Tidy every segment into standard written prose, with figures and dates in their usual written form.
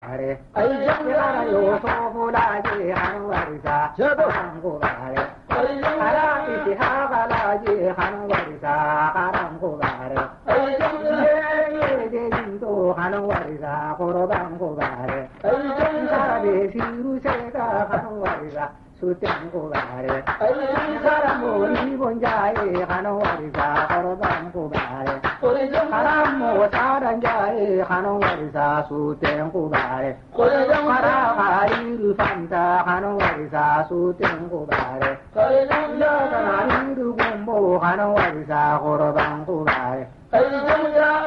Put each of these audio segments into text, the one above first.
ay jangara yo so bulaje hanwarisa karango bare ara iti habalaje hanwarisa karango bare ay jangara je jindo hanwarisa korobango bare ay jangara de siru sega hanwarisa sutengo bare ay jangara mori bonjaye hanwarisa korobango bare karamo saranjaye hanwarisa sutengo bare kara hariru fanta hanwarisa sutengo bare hariru gumbo hanwarisa korobango bare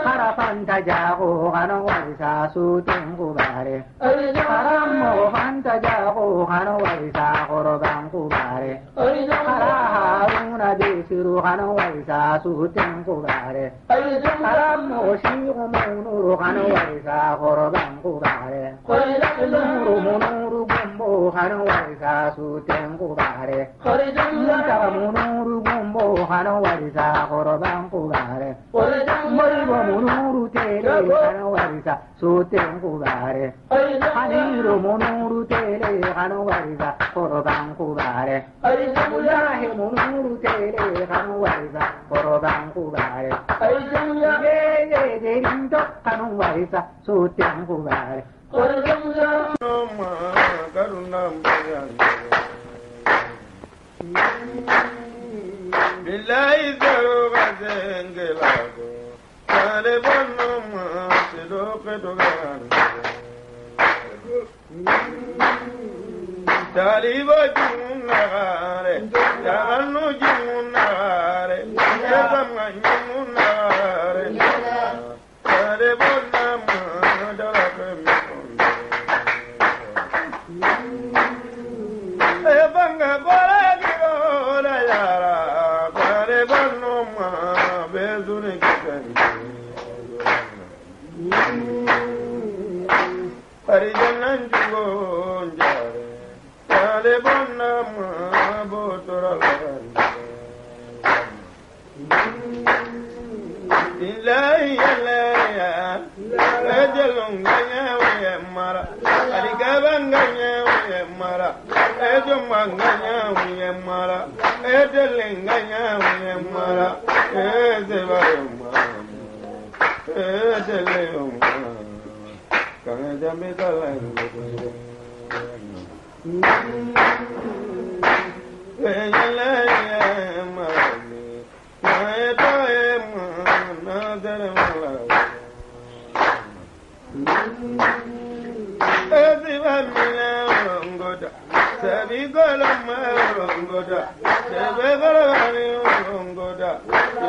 kara fanta jago hanwarisa sutengo bare karamo fanta jago hanwarisa korobango bare kara haruna desiru hanwarisa sutengo bare karamo shigo munuru hanwarisa korobango bare munuru munuru gumbo hanwarisa sutengo bare mutara munuru gumbo hanwarisa korobango bare moribo munuru tere hanwarisa sutengo bare haniru munuru tere hanwarisa korobango bare mulahe munuru tere hanwarisa korobango bare ye derindo hanwarisa sutengo bare billahi zaro gazengelago kale bonoma sido kedogan dalibo junare daganu junare yagama junare kale bonoma dalake banga bora giro la yara kare bonoma bezune kitani parijanan jugo njare kare bonoma botora billahi ya ejelunganya we mara aligabanganya we mara ejomanganya we mara edelenganya we mara ezebayoma edeleyoma kanjamitalango enyalaya mami maetaema nadaremala ezibamina rongoda sabigoloma rongoda sebegolomani rongoda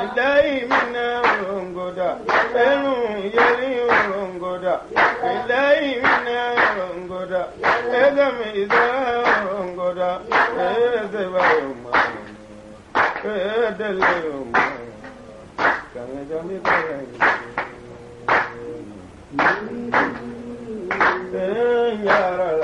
ilaimina rongoda enu yeli rongoda ilaimina rongoda egamiza rongoda ezebayoma edeleyoma kanjamitalango Yara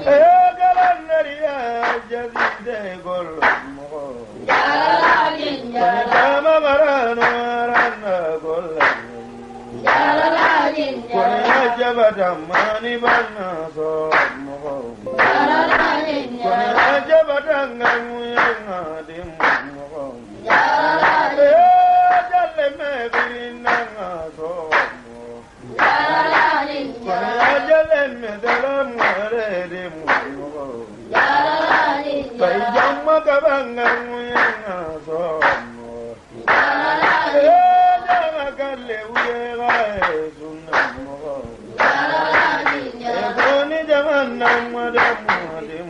Hey! jazide golmo kama barano arana golmo kone jabata mani bana so mo kone jabata ngamu yanga dim mo jalle me birina so mo kone jalle me dalam mare dim mo bai jamma kabanga yanga so mo jama kalle uye ga sunna mo kone jamanna madamu dim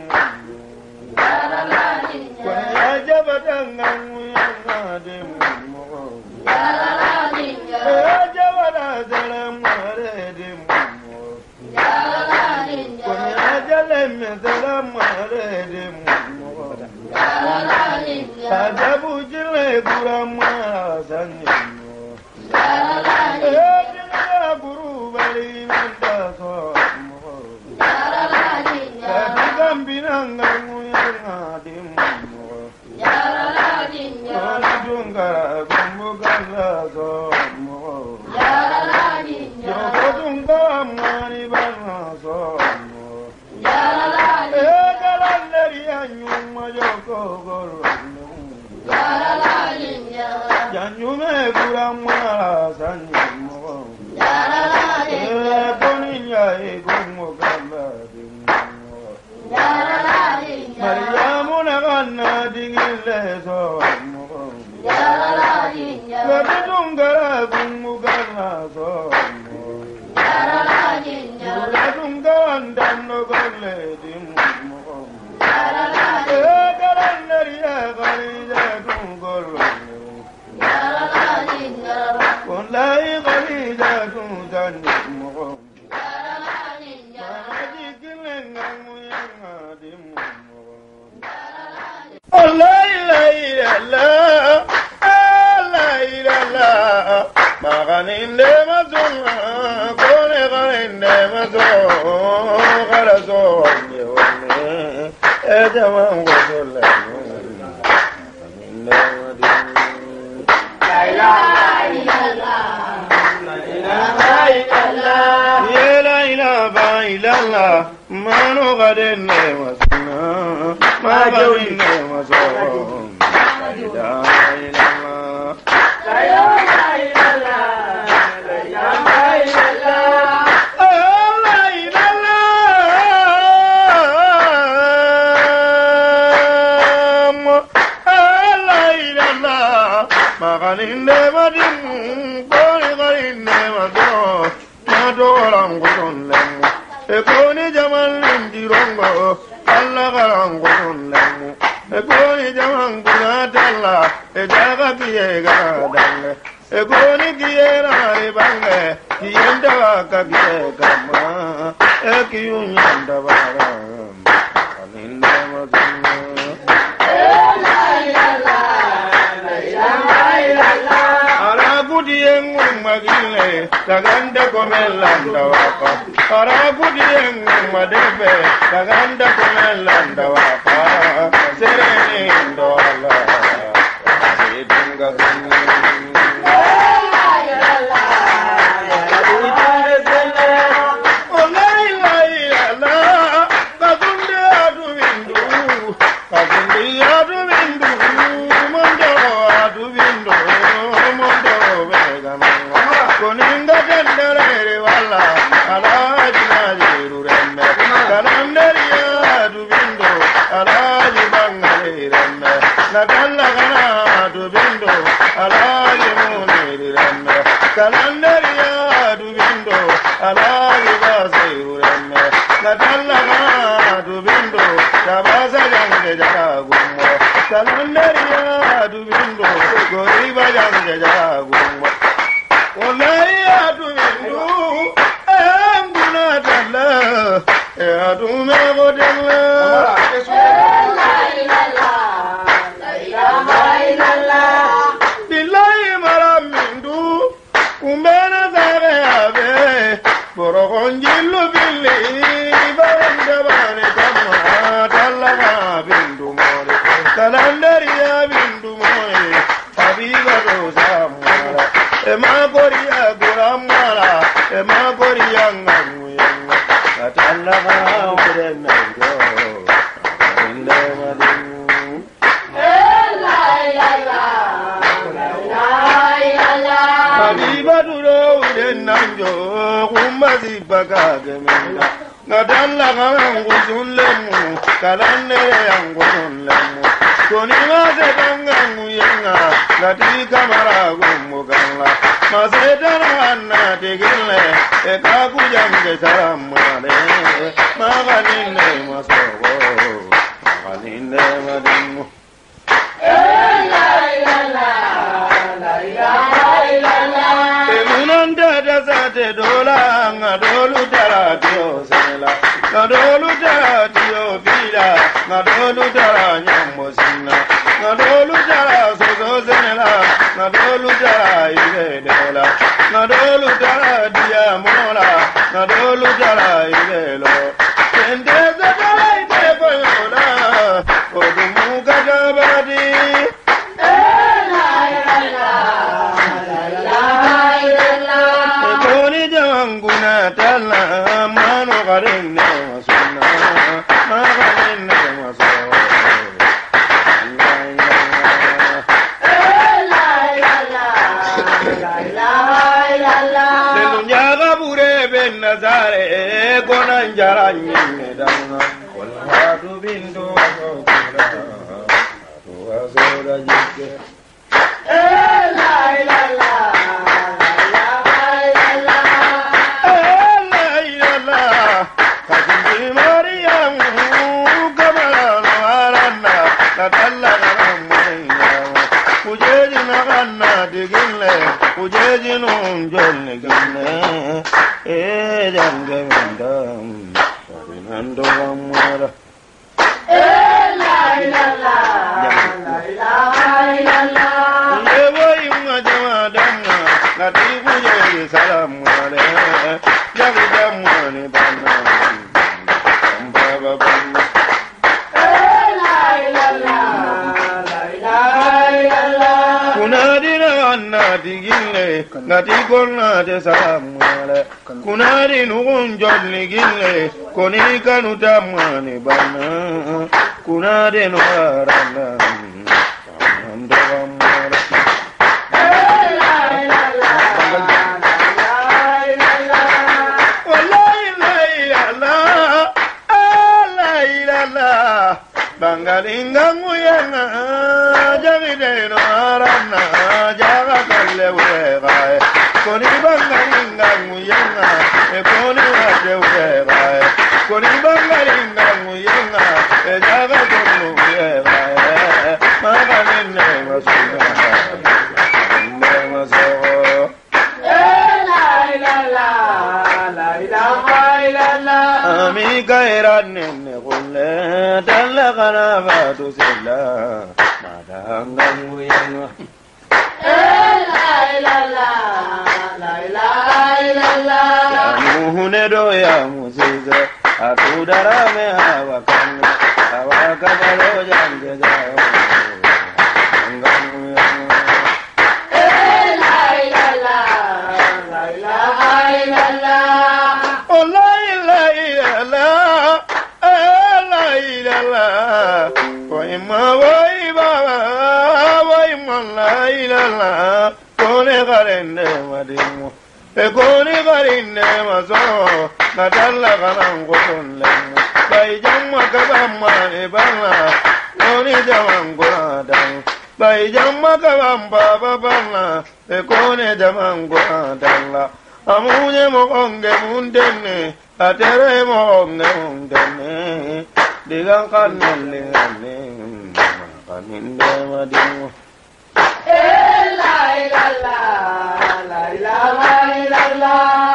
kone jabata ngamu yanga dim mo jabata dalam mare dim mo kone jalle me dalam mare dim Adabu jile kurama sanyo, jile guru bali nanda somo, kambinanga muyanga dimo, jungara gumbugala somo, jungara mani bana somo, kalandari anyuma joko goro. Janyume kurama sanyo, boninya egumo kala dimo, Mariamu nagana dingile somo, Gadungara gumo kala somo, Gadungara ndano kala dimo, Garandaria garija dungolo. Wallahi garija dunganimo. Maji kilenga muyanga dimo. Wallahi la ilaha la ilaha maganinde mazunga kone garinde mazunga garazo nyone ejaman gosola la ilaha illallah mano gadenne wasna ma bawinne waso la ilaha illallah la ilaha illallah la ilaha illallah Maganinde madim koni garinde mado madoram gudonlem e koni jamal indirongo alla garango donlem e koni jaman gunatalla e daga biye gadalle e koni kiyera ibange kiyenda ka biye kama e kiyunyanda bara maganinde madim Aragudiyengu magile kaganda komelanda wapa Aragudiyengu madebe kaganda komelanda wapa Sereni ndola Sidunga kini Koninga dandere wala alaji najiru remme kalanderia dubindo alaji bangale remme nagalla gana dubindo alaji muniri remme kalanderia dubindo alaji basiru remme nagalla gana dubindo tabasa jange jagummo kalanderia dubindo goriba jange jagummo Wallahi atumindu ambuna dalla atume godella la ilaha illallah billahi maramindu umbena zare ave borogonjillu billi baranda bane tamma dalla bindu kalanne yangunun lemu koni mase dangangu yenga gati kamara gumbu galla masetana anna tigille e kaku jamge saramale magalinne masogo magalinne madingu Te dola ngadolu taratio sela ngadolu taratio bila ngadolu taranyambo sina ngadolu tara sozo sela ngadolu tara ile dola ngadolu tara dia mola ngadolu tara ile lo tende zala ite koyola odumu gadabadi Ngati gonna de salamale kunari nugun jolli gille koni kanu tamani bana kunade no arana ando amara bangalinga nguyana jagide no arana jaga kalle wegae koni bangalinga nguyana e koni wade wegae koni bangalinga nguyana e jaga konu wegae magalinne masuga ne masogo ami kairanne kulle dalagana batu silla madanga nguyana muhune do ya musize atudara me awakanga awakabalo jange jao Ekoni garine maso nadalla ganan gotollemu bai jamma kabamma ebana koni jaman godan bai jamma kabam baba bana ekoni jaman godalla amunye mo onge mundenne atere mo onge mundenne digan kanne kaninde madingo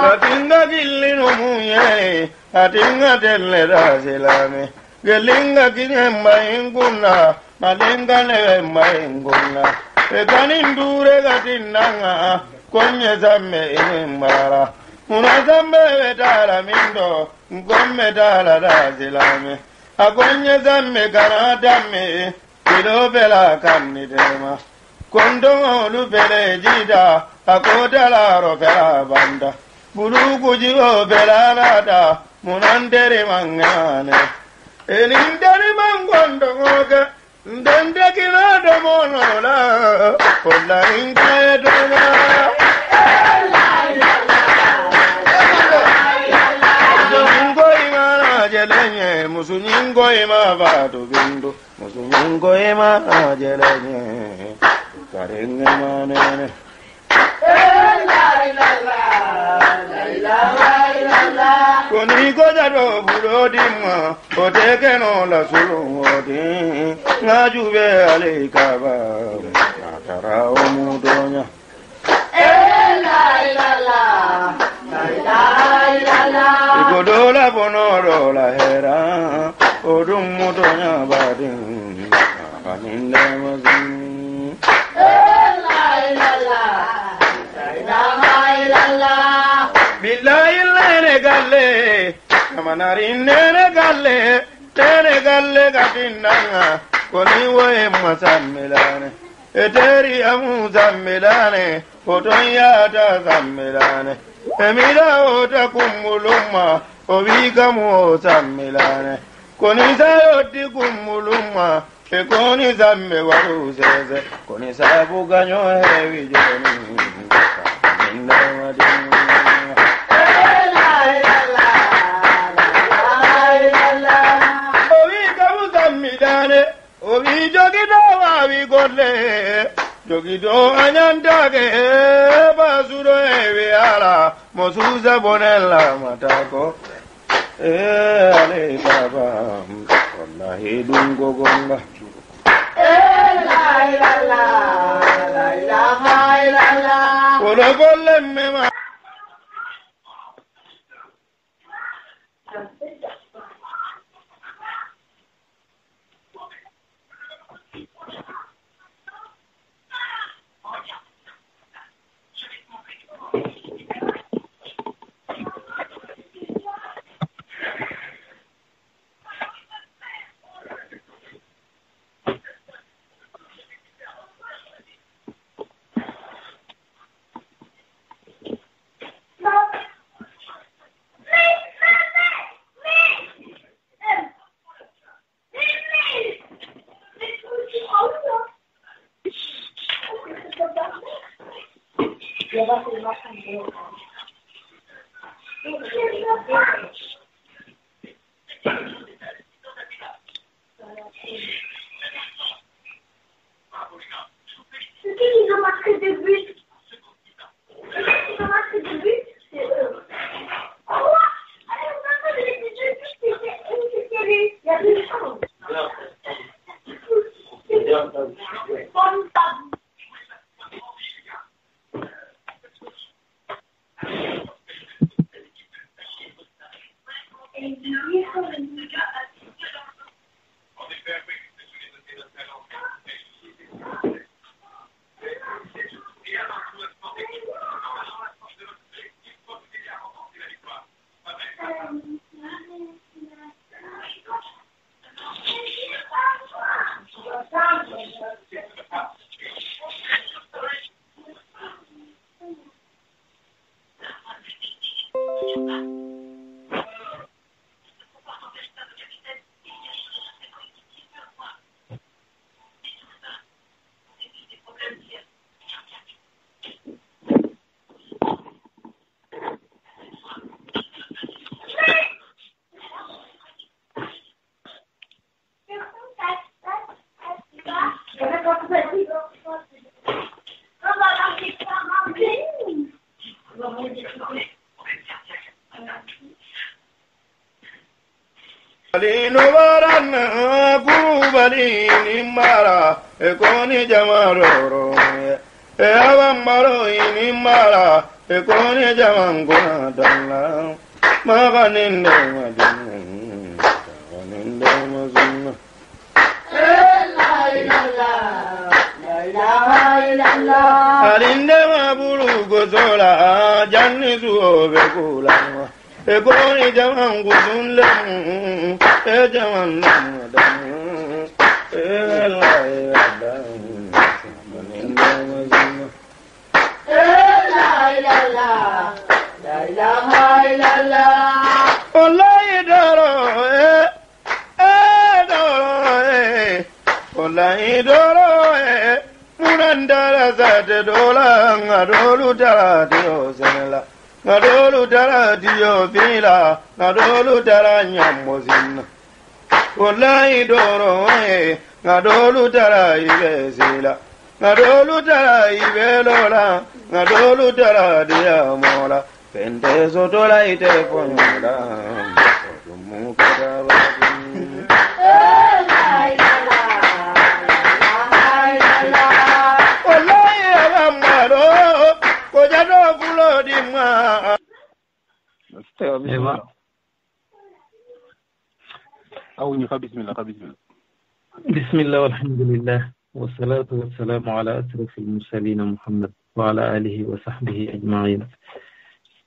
Latinga gillinu muye, atinga telle rasilame. Gelinga kinyemba inguna, malenga nevemba inguna. Ekaninndure gatinanga, konye zamme inimbara. Una zamme vetala mindo, ngomme tala rasilame. Akonye zamme kanadamme, kilopela kannitema. Kondo lupele jida, akodala rofela banda. Buluku jigo bela lada, munandere mangane. Elindere mangondo ngoge, ndende kinado monola, kola inkaye dona. Jomingo imana jelenye, musunyi Musumingo ema vado bindu, musumingo ema ajelanye, karenge manene. Koni goja do budodima, oteke no la sulu odi, ngajube alikaba, natara omudonya. Igodola bonodola hera, odum mudonya badin, akaninde mazin. Billahi lene galle, kamanari nene galle, tene galle gatindanga, koni woe masamilane, eteri amu zamilane, otonya ta zamilane, emira ota kumuluma, obiga mu zamilane, koni sayoti kumuluma, e koni zamme waru zeze, koni sabu ganyo hevi joni. Obi jogido wabi godle, jogido anyandage, basuro ewe ala, mosuza bonella matako, ale baba, wallahi dungo gonga. Olo golle mema. Nubarana kubali nimara ekoni jamaroro avamaro inimara ekoni jamangona dalla maganinde madin maganinde mazuna alinde mabulu gozola janni suobe kulama ekoni jamangu sunle jaman namadam la ilaha illallah wallahi daro wallahi daro murandara zade dola ngadolu dara dio senela ngadolu dara dio bila ngadolu dara nyamozina wallahi doro ngadolu tara ibe sila ngadolu tara ibe lola ngadolu tara dia mola pente sotola ite ponyola mu kada wallahi amaro ko jado fulo di ma بسم الله والحمد لله والصلاة والسلام على أشرف المرسلين محمد وعلى آله وصحبه أجمعين.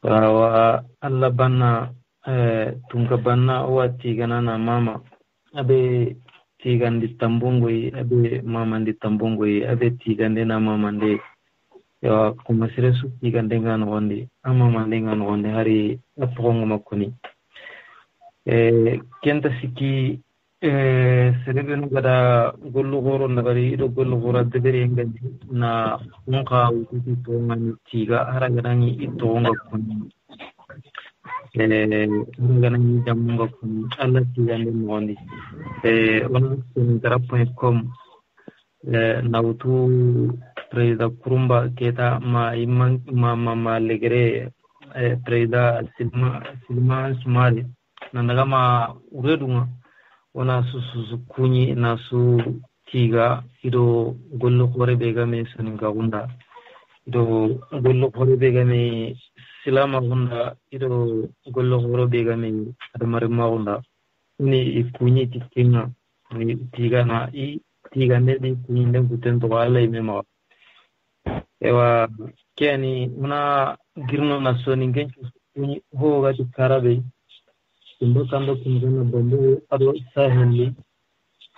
وألا بنا تنكبنا واتيغنا ماما أبي تيغان دي تنبونغوي أبي ماما دي تنبونغوي أبي تيغان دي ماما دي يا كمسيرسو تيغان دي غانغوندي أماما دي غانغوندي هاري أبغونغ مكوني kenta siki serebe gada gollu goro nagari ido gollu goro debere ngandi na nka wuti to ngani tiga hara ganani ito nga kun ganani jamunga kun alla tiga ndi ngondi on sun tarap.com na wutu preda kurumba keta ma imman ma legere preda silma sumari nandagama uredunga wana su kunyi na su tiga ido gollo kore bega me saninga gunda ido gollo kore bega me silama gunda ido gollo kore bega me adamare ma gunda ni kunyi tikinga ni tiga na i tiga ne ni kunyi ne guten to wala me ma ewa keni una girno na soninga kunyi ho ga tikarabe Indo kando kumjana bambu ado saheli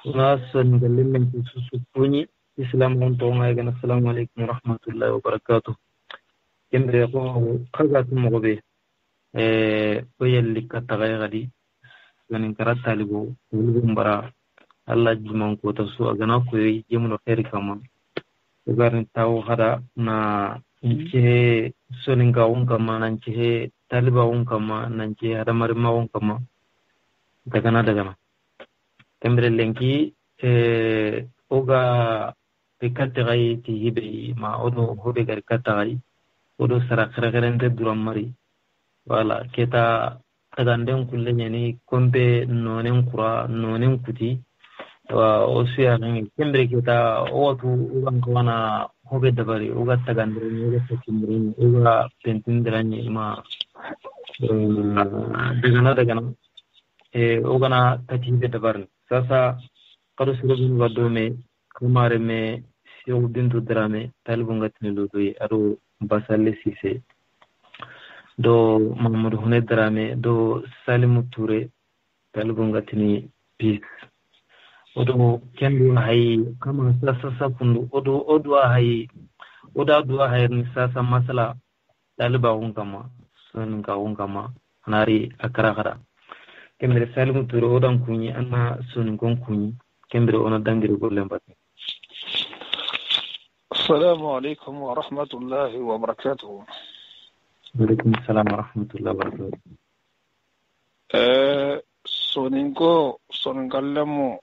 unasan galim susupuni Islam untuk ngayakan. Assalamualaikum warahmatullahi wabarakatuh. Kembre ko kagat mo be oyel likata gadi ganin karata libo lumbara Allah jiman ko tasu agana ko yemuno khair kama ugarin taw hada na nche soninga kama na nche taliba kama na nche hada marima kama dagana tembre lenki oga pekate gai ti hibe ma odo hobe gar katai odo sara kharagante duram mari wala keta kadanden kulle nyani kombe nonen kura nonen kuti wa osia ngi tembre keta otu ugan kwana hobe dabari uga tagandre uga takimrin uga pentindrani ma dagana ogana tatibe dabarni sasa kadu surubin wadome kumare me siyo bintu drame talibungatini lodoyi ado basalle sise do mamadou hune drame do salimu touré talibungatini peace odo kendu hay kama sasa kundu odo hay oda duwa hay ni sasa masala taliba kama sun ka kama nari akara kembre salimu touré odan kunyi anna sun gon kunyi kembre ona dangiri gollem bat. السلام عليكم ورحمة الله وبركاته. وعليكم السلام ورحمة الله وبركاته. Soningalemo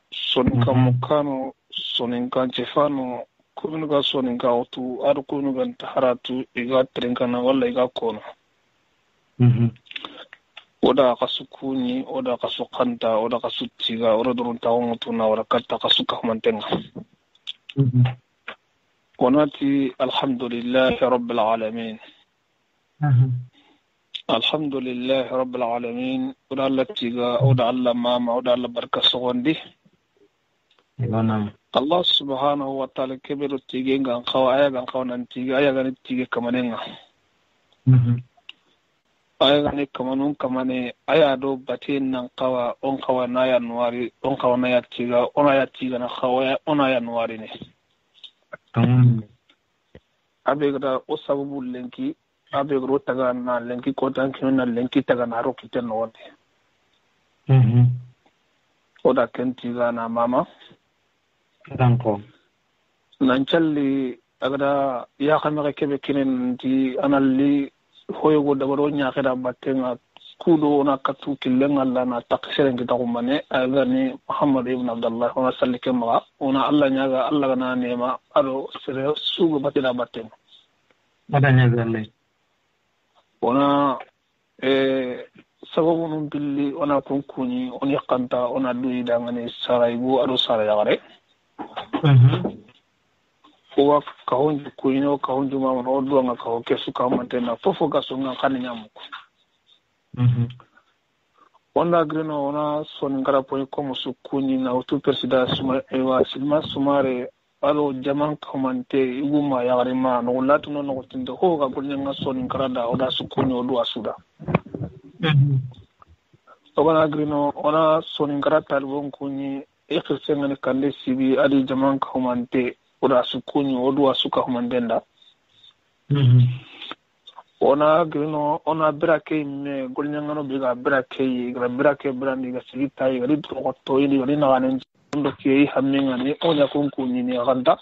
soninga mukano soninga jefano kunuga soninga otu adu kunuga taharatu iga trinkana wala iga kono. Oda kasukuni oda kasukanta oda kasutiga oda durunta ongotu na oda kata kasuka mantenga. وناتي الحمد لله رب العالمين. الحمد لله رب العالمين. ودا لتيغا ودا الله ماما ودا الله بركة سغندي. الله سبحانه وتعالى كبير تيغين غان خوا ايا غان خوا نانتيغا ايا غان تيغا كمانينغا. ايا غان كمانون كماني ايا دو باتين نان خوا اون خوا نايا نواري اون خوا نايا تيغا اون ايا تيغا نا خوا اون ايا نواري ني. abegda o sababu lenki abegro taga na lenki kotan kina lenki taga na rokite no wonde oda kenti na mama danko nan challi agada ya khamere kebe kinen di analli hoyogo dabaro nya khada battenga kudo na katu killen Allah na takshirin kita kumane agani Muhammad ibn Abdullah ona sallike ma ona Allah nyaga Allah na nema ado sere sugo batida batten adanya galle ona sababu num billi ona kunkuni on yakanta ona duyi dangane saraygo ado sarayare wa kahonju kuino kahonju ma no do nga kaho kesu ka mantena fofo gaso nga kan nyamuko onda greno ona son ngara point comme sukuni na auto presida suma ewa silma sumare alo jaman kamante iguma yagare ma no latu no tindo ho ga golnya nga son ngara da oda sukuni odu asuda ona greno ona son ngara talbon kuni eksenga kande sibi adi jaman kamante oda sukuni odu asuka humandenda ona grino ona brake me golnyangano biga brake gra brake brandi ga sigita ga ritro to ili ga na ganen ndo ke hamminga ni onya kunkuni ni ganda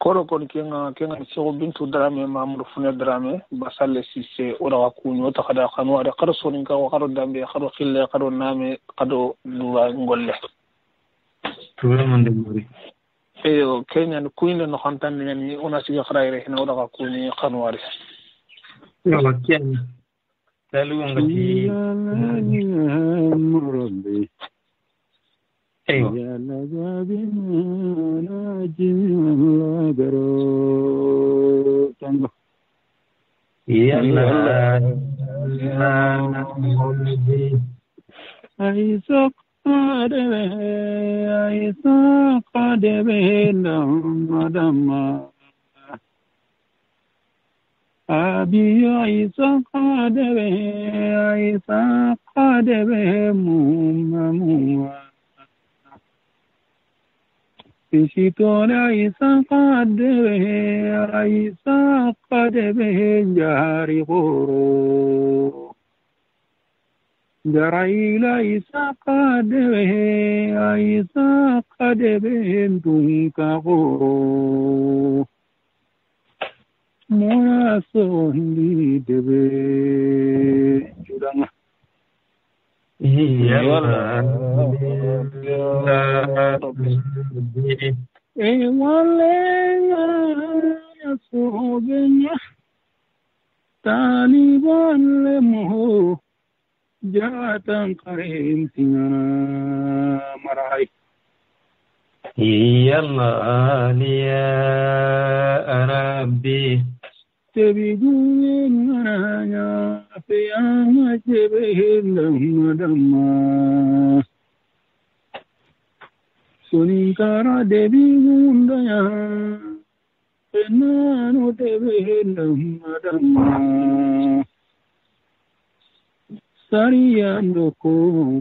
koro kon kenga so bintu drame mamru fune drame basalle sisse ora kunyo ta kada kanu ada qarso ni ka qaro dambe qaro khille qaro name qado duwa ngolle tuwa mande muri Kenya no kuinde no hantan ni ona siga kharaire hina oda kuni khanwari yo wakian lalu ngati murabbi ya la jabina jin garo tango ya la Aisa kadebe namadama Abi Aisa kadebe mumamua Isitore Aisa kadebe jari koro Jaraila Isa kadebe dunka koro Mora sondi debe juranga wale ya sobenya Taliban le moho Jatan karim singana marai Yalla liya Rabbi Tebi gunanya Piyama jebehil madama Sunikara debi gundaya Penano tebehil madama Sariando ko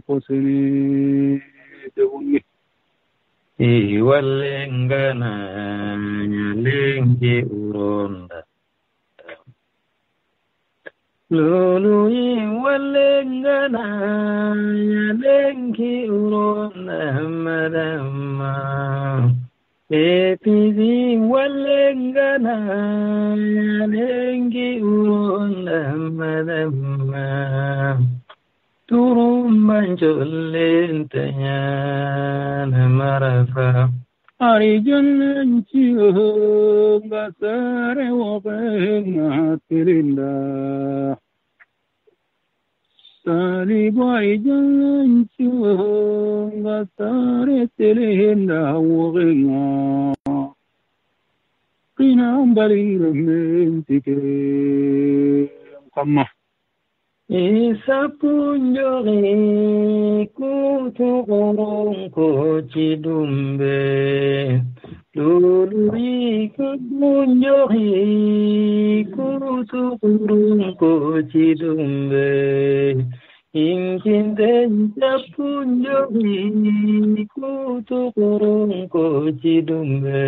posene dewungi walengana nyalengi uronda lulu walengana nyalengi uronda madama epizi walengana nyalengi uronda madama Turumban jolentanya namarafa Arijan ciyo gasare wabena tirinda Talibu arijan ciyo gasare tirinda wabena Kinambali ramentike Kama Isa punjori kuturung kocidumbe Lului punjori kuturung kocidumbe Ingin tenja punjori kuturung kocidumbe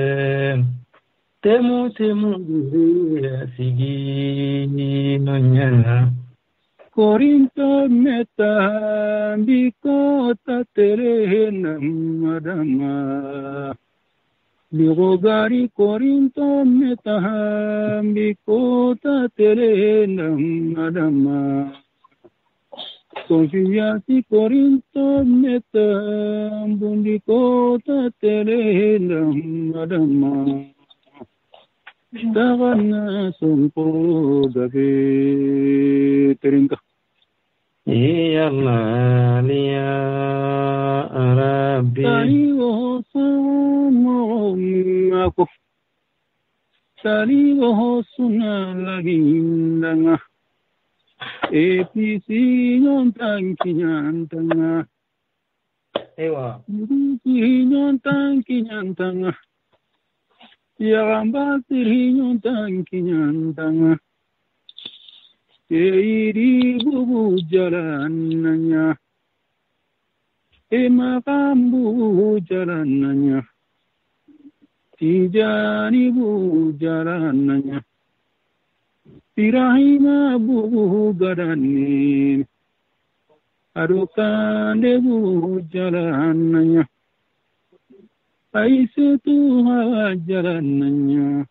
Temu dia sigi nonyana Corinto meta di kota terena madama Ligogari Corinto metaham bikota terenam adama. Confiati Corinto metaham bundikota terenam adama. Dagana sumpo gabe terinka. Ya Allah ya Rabbi Taliwo sumako. Taliwo sunalagindanga. APC nyontankinyantanga. Ewa Nyontankinyantanga. Yagamba siri nyontankinyantanga. Eiri bubu jalananya. Makambu jalananya. Tijani bu jalananya. Pirahima bubu garanin. Arukande bu jalananya. Aisetu hawa jalananya.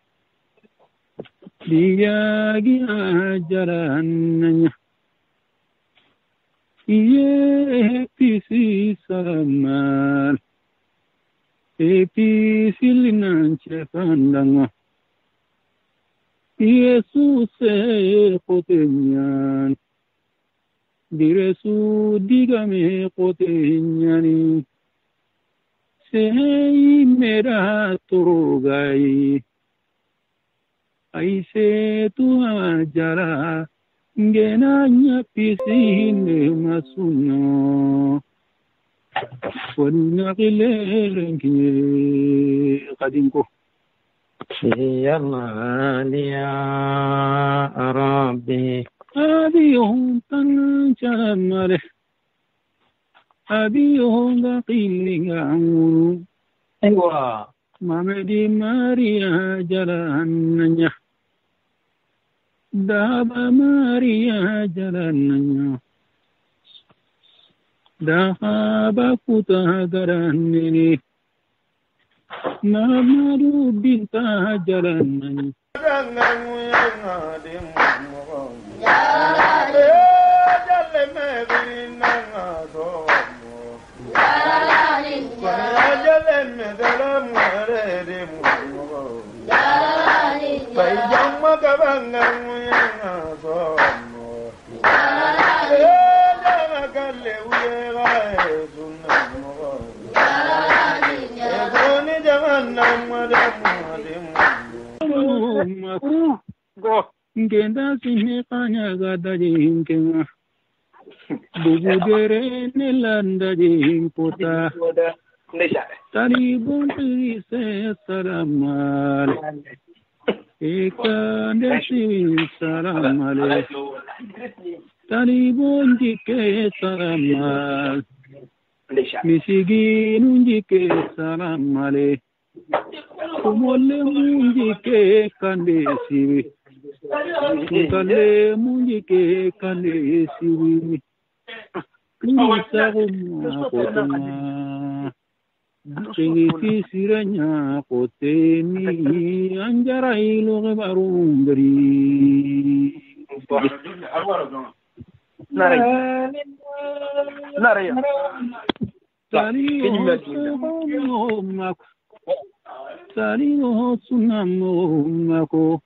Liyagi jalananya. Iye pisi salamal. Pisi linanche pandanga. Yesus kotenyan. Diresu digame kotenyani. Sei mera turugai. Aise tu ajara. Genanya pisine masuno. Wana kilerengi kadinko. Ya Allah ya Rabbi Abiyong tanjamare. Abiyong kilingang. Ewa Mamedi Maria jalananya. Daba Maria jalananya. Dahaba kuta garanini. Namadu binta jalananya. Ngenda sini kanya gada jingkenga. Bubu dere nelanda jingkota. Tari bonti se salamal. Eka desi salamale. Tari bonti ke salamal. Misigi nunji ke salamale. Kumole munji ke kandesi. Kale munji ke kandesi. Kusa kuma kotuma. Singiti siranya koteni anjara ilo barumberi. Nare. Sali ho sunamo mako.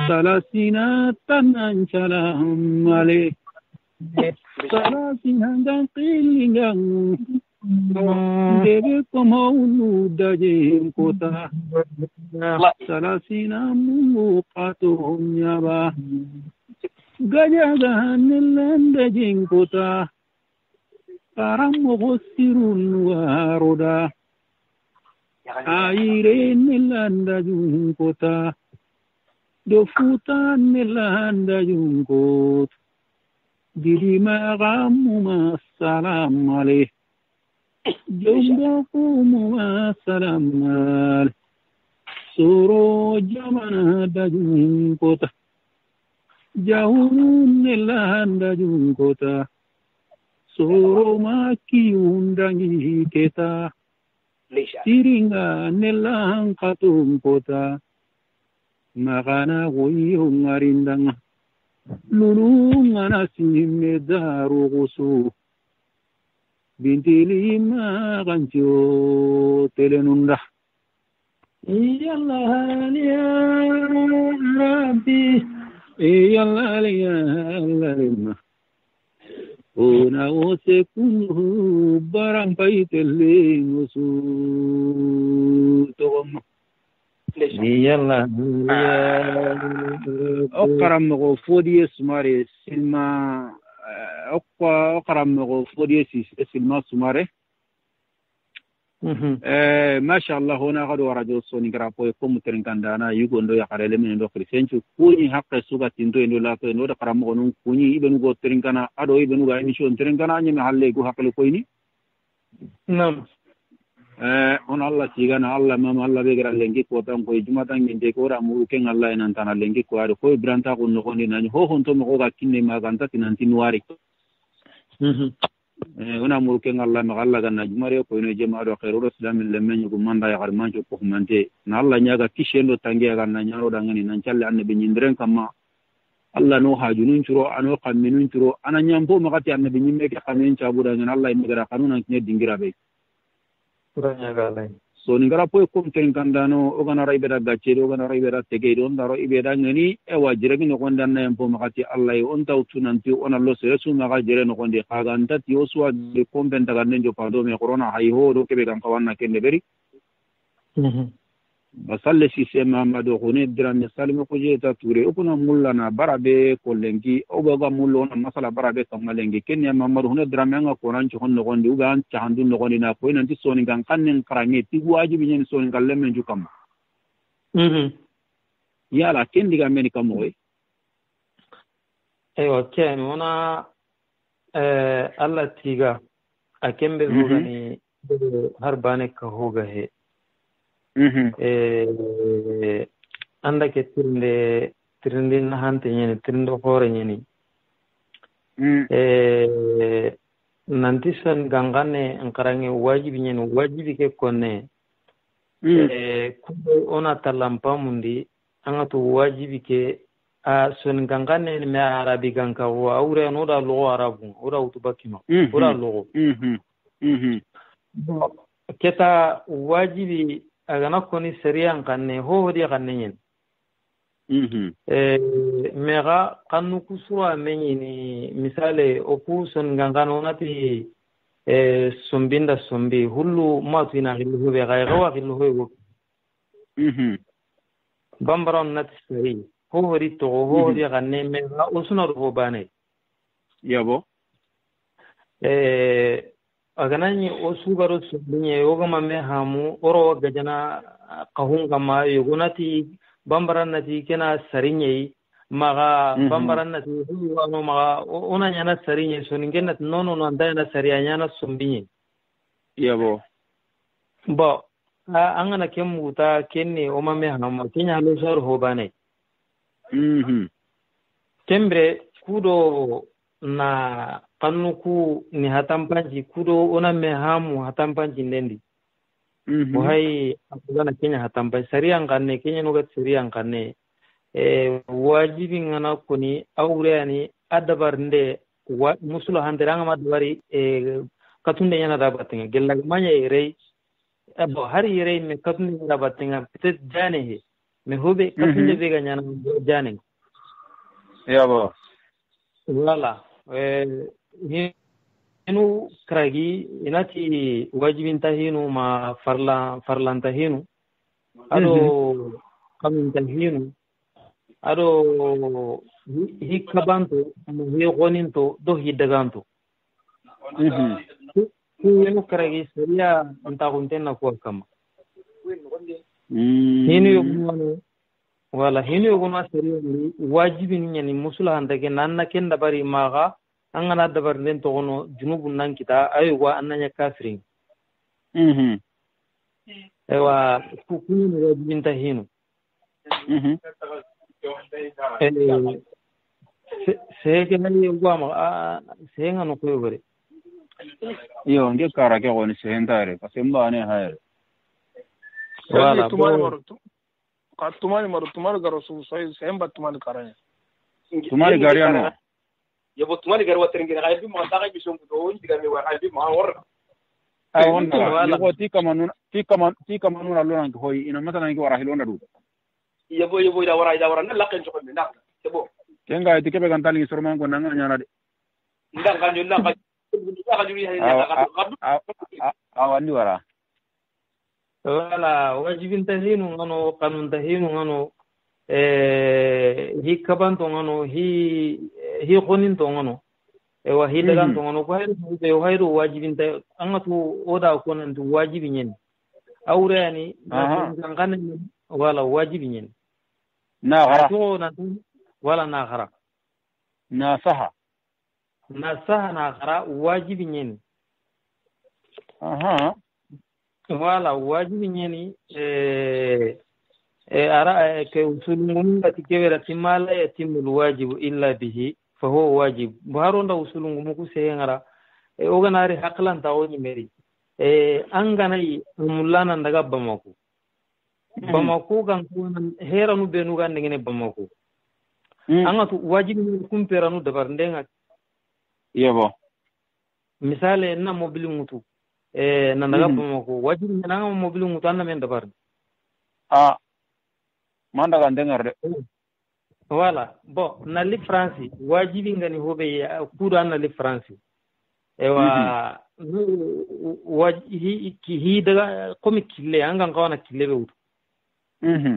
Salasina tanan chalam male. Salasina dan kilingang. Debe como unu daje kota. Salasina mungu pato nyaba. Gajaga nilanda jingkota. Paramo hosirun waroda. Aire nilanda jingkota. Dofuta nilanda jingkot. Didi magamu masalam aleh. Jumbakum masalam aleh. Suro jamana dajungkota. Jauhun nilanda jungkota. Soro maki undangi kita. tiringa nelang katung kota magana goyong arindanga lulunga na simedaru gusu bintili magancho telenunda yalla ya rabbi yalla ya Allah ona ose kunu barang paitele musu togom yalla ya okaram go fodies mare silma okaram go fodies silma sumare masha Allah hona gado radio soni grapo ko mutren kandana yugo ndo ya karele men ndo krisenchu kuni hakka suga tindo ndo la ko ndo karam go non kuni ibenu go tren kana ado ibenu ga emission tren kana nyame halle go hakle ko ini nam on Allah sigana Allah mama Allah be gara lengi ko tan ko jumata nginde ko ra mu ken Allah enan tan lengi ko ado ko branta ko no kondi nani ho honto mo ga kinne maganta tinanti nuari ona mulken Allah ma Allah ganna jumare ko ino jema do khairu islam lemmen ko manda ya garman ko mante na Allah nyaga kishendo tangi ganna nyaro dangani nan challe annabi nyindren kama Allah no hajunun curo ano qaminun curo ana nyambo magati annabi nyimme ke qamin chabuda ngana Allah imigara kanuna kinye dingira be kuranya galai so ningara po ko ten kandano o gana raibe da gacce o gana raibe da tege don daro ibe da ngani e wajire mi no gonda na yambo magati Allah on tawtunanti on Allah seresu maga jere no gonde kaga antati o suwa de komben daga nenjo pado me corona hay ho do kebe kan kawanna kende beri basalle sistema amado khone dirane salme ko je ta ture o kuna mullana barabe ko lengi o baga mullo na masala barabe kam lengi kenya mamadu hone dirame nga ko nan ci honno gonde uga an ta handu no gonde na ko nanti soni gan kannen karange ti wajibi nyen soni galle men jukam yala kendi ga men kam moy eyo ken wona Allah tiga akembe hogani har bane ka hoga he anda ke tirinde na hante nyene tirindo hore nyene nanti san gangane ankarange wajibi nyene wajibi ke konne kudo ona talampa mundi angatu wajibi ke a son gangane me arabi ganka wa aure no da lo arabu ora utubakima ora lo keta wajibi agana koni seriyan kanne ho hodi kanne yen mega kanu kusura menyini misale okuson gangano nati sombinda sombi hullu matu ina gilu be ga gawa gilu ho bambaron nati seri ho hodi to ho hodi kanne mega osuna ro bane yabo aganani osugaro subinye ogama me hamu oro gajana kahunga ma yugunati bambaran nati kena sarinye maga bambaran nati huwano maga ona nyana sarinye soningena nono no andana sariya nyana sumbinye yabo bo angana kemuta kenne oma me hamu kenya lo sar hobane tembre kudo na kanuku ni hatampanji kudo ona me hamu hatampanji ndendi wahai akugana Kenya hatampanji sariya kanne Kenya nugat sariya kanne wajibi ngana kuni awreani adabar nde musula handeranga madwari katunde yana dabatinga gella manya irei abo hari irei me katunde dabatinga pitet jane he me hobe katunde vega nyana jane yabo wala hinu kragi inati wajibin tahinu ma farlan tahinu ado kamin tahinu ado hikabanto mu goninto do hidaganto hinu kragi seriya anta kuntenna ko kama hinu yobano wala hinu yogona seriya wajibin nyani musula handage nanna kenda bari maga angana dabar len to gono junubun nan kita aywa annanya kafirin ewa kukuni wajibin tahinu sege nani yogwa ma senga no ko yore yo nge kara ke goni sentare pasemba ne hayre Voilà. Tumani maru tumani garo su sai semba tumani karanya. Tumani gariano. Yabo tumani garo waterengera kaibi mo ta kaibi sombu do ndiga me wa kaibi mo hor. Wala tika manuna lona hoy ina masana ngi wara hilona du. Yabo ida wara na lakken ko me nak. Yabo. Kenga itike be gantal ngi sorman ko nanga nyana de. Ndanga nyolla ka awandi wara. Wala wajibin tahinu ngano kanun tahinu ngano hi kaban to ngano hi qonin to ngano wa hi dagan to ngano ko hayru wajibin ta angatu oda ko nan du wajibin yen awre yani kan wala wajibin yen na gara to na wala na gara na saha na gara wajibin yen wala wajibin yani ara ke usulun ngati kewera timala yatimul wajib illa bihi fa huwa wajib baronda usulun ngumu seyengara oganari haklan tawoni meri anganai mulana daga bamako kan heranu benu gande ngene bamako angatu wajibin kumperanu dabar ndenga yebo misale na mobil mutu na daga bamako wajibin nanga mobil mutu anna men dabar manda ga ndengar de wala bo nali france wajibi ngani hobe kudo nali france ewa hi daga komi kille anga kawana kille be wutu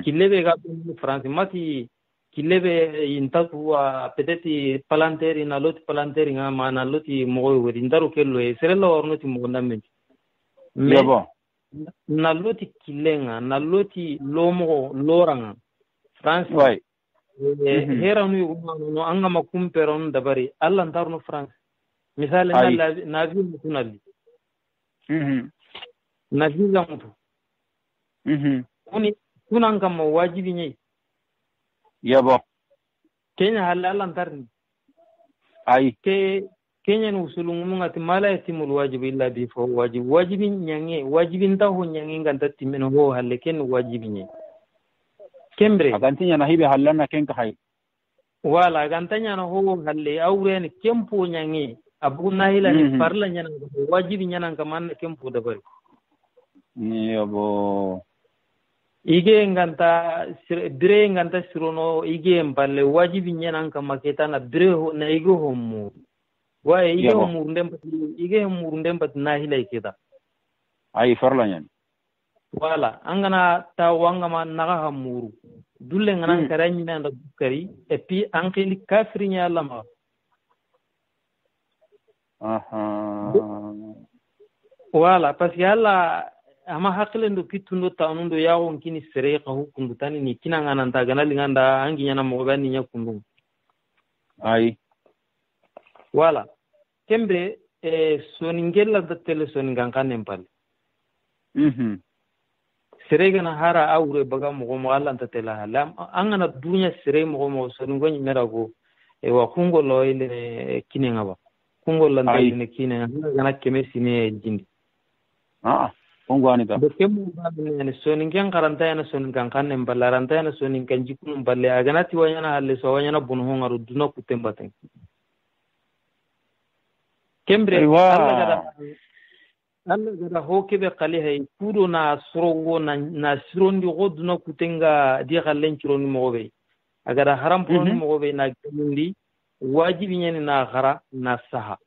kille be ga france mati kille be intatu peut-être palanteri na loti palanteri nga mana loti mo wori ndaro kello e serelo ornoti mo ndambe yebo na loti killenga na loti lomo loranga France way heranu no anga makumperon dabari alla ntarno France misale na vi mutunali na vi mutu kunanga ma wajibi nyai yabo Kenya halala ntarni ay Kenya no usulungu ngati mala yatimul wajib illa bi fa wajibi nyange wajibi ntaho nyange nganta timeno ho halle ken wajibi nye kembre agantinya na hibe halana kenka hay wala agantanya na ho halle awren kempo nyange abu nahila ni parla nyana wajibi nyana kaman kempo da bari yabo ige nganta dire nganta sirono ige mballe wajibi nyana kamaketa na dire na ige homu wa ige murundem bat nahila ikeda ay farla nyan wala angana ta wangama naga hamuru dulle ngana karanyi nanda kari et puis ankeli kafrinya Allah ma wala parce que Allah ama hakle ndo kitundo tanundo yawo nkini sereka hukundu tani ni kinanga nanta ganali nganda anginya na mogani nya kundu ay wala kembe soningella da tele soningan kanen pal serega na hara awre baga mo Allah ta tela halam angana dunya sere mo soningo ni merago wa kungo lo ile kinenga ba kungo landa ile kinenga ngana kemesi ne jindi kungo ani ta be kemu ba ne soningan karanta yana soningan kanen balaranta yana soningan jikun balle agana ti wanyana halle so wanyana bunu hongaru duna kutembaten kembre Allah gada hokebe kali hay kudo na sorogo na sirondi goduna kutenga di khalen cironi mogobe agada haram proni mogobe na gindi wajibi nyani na khara na saha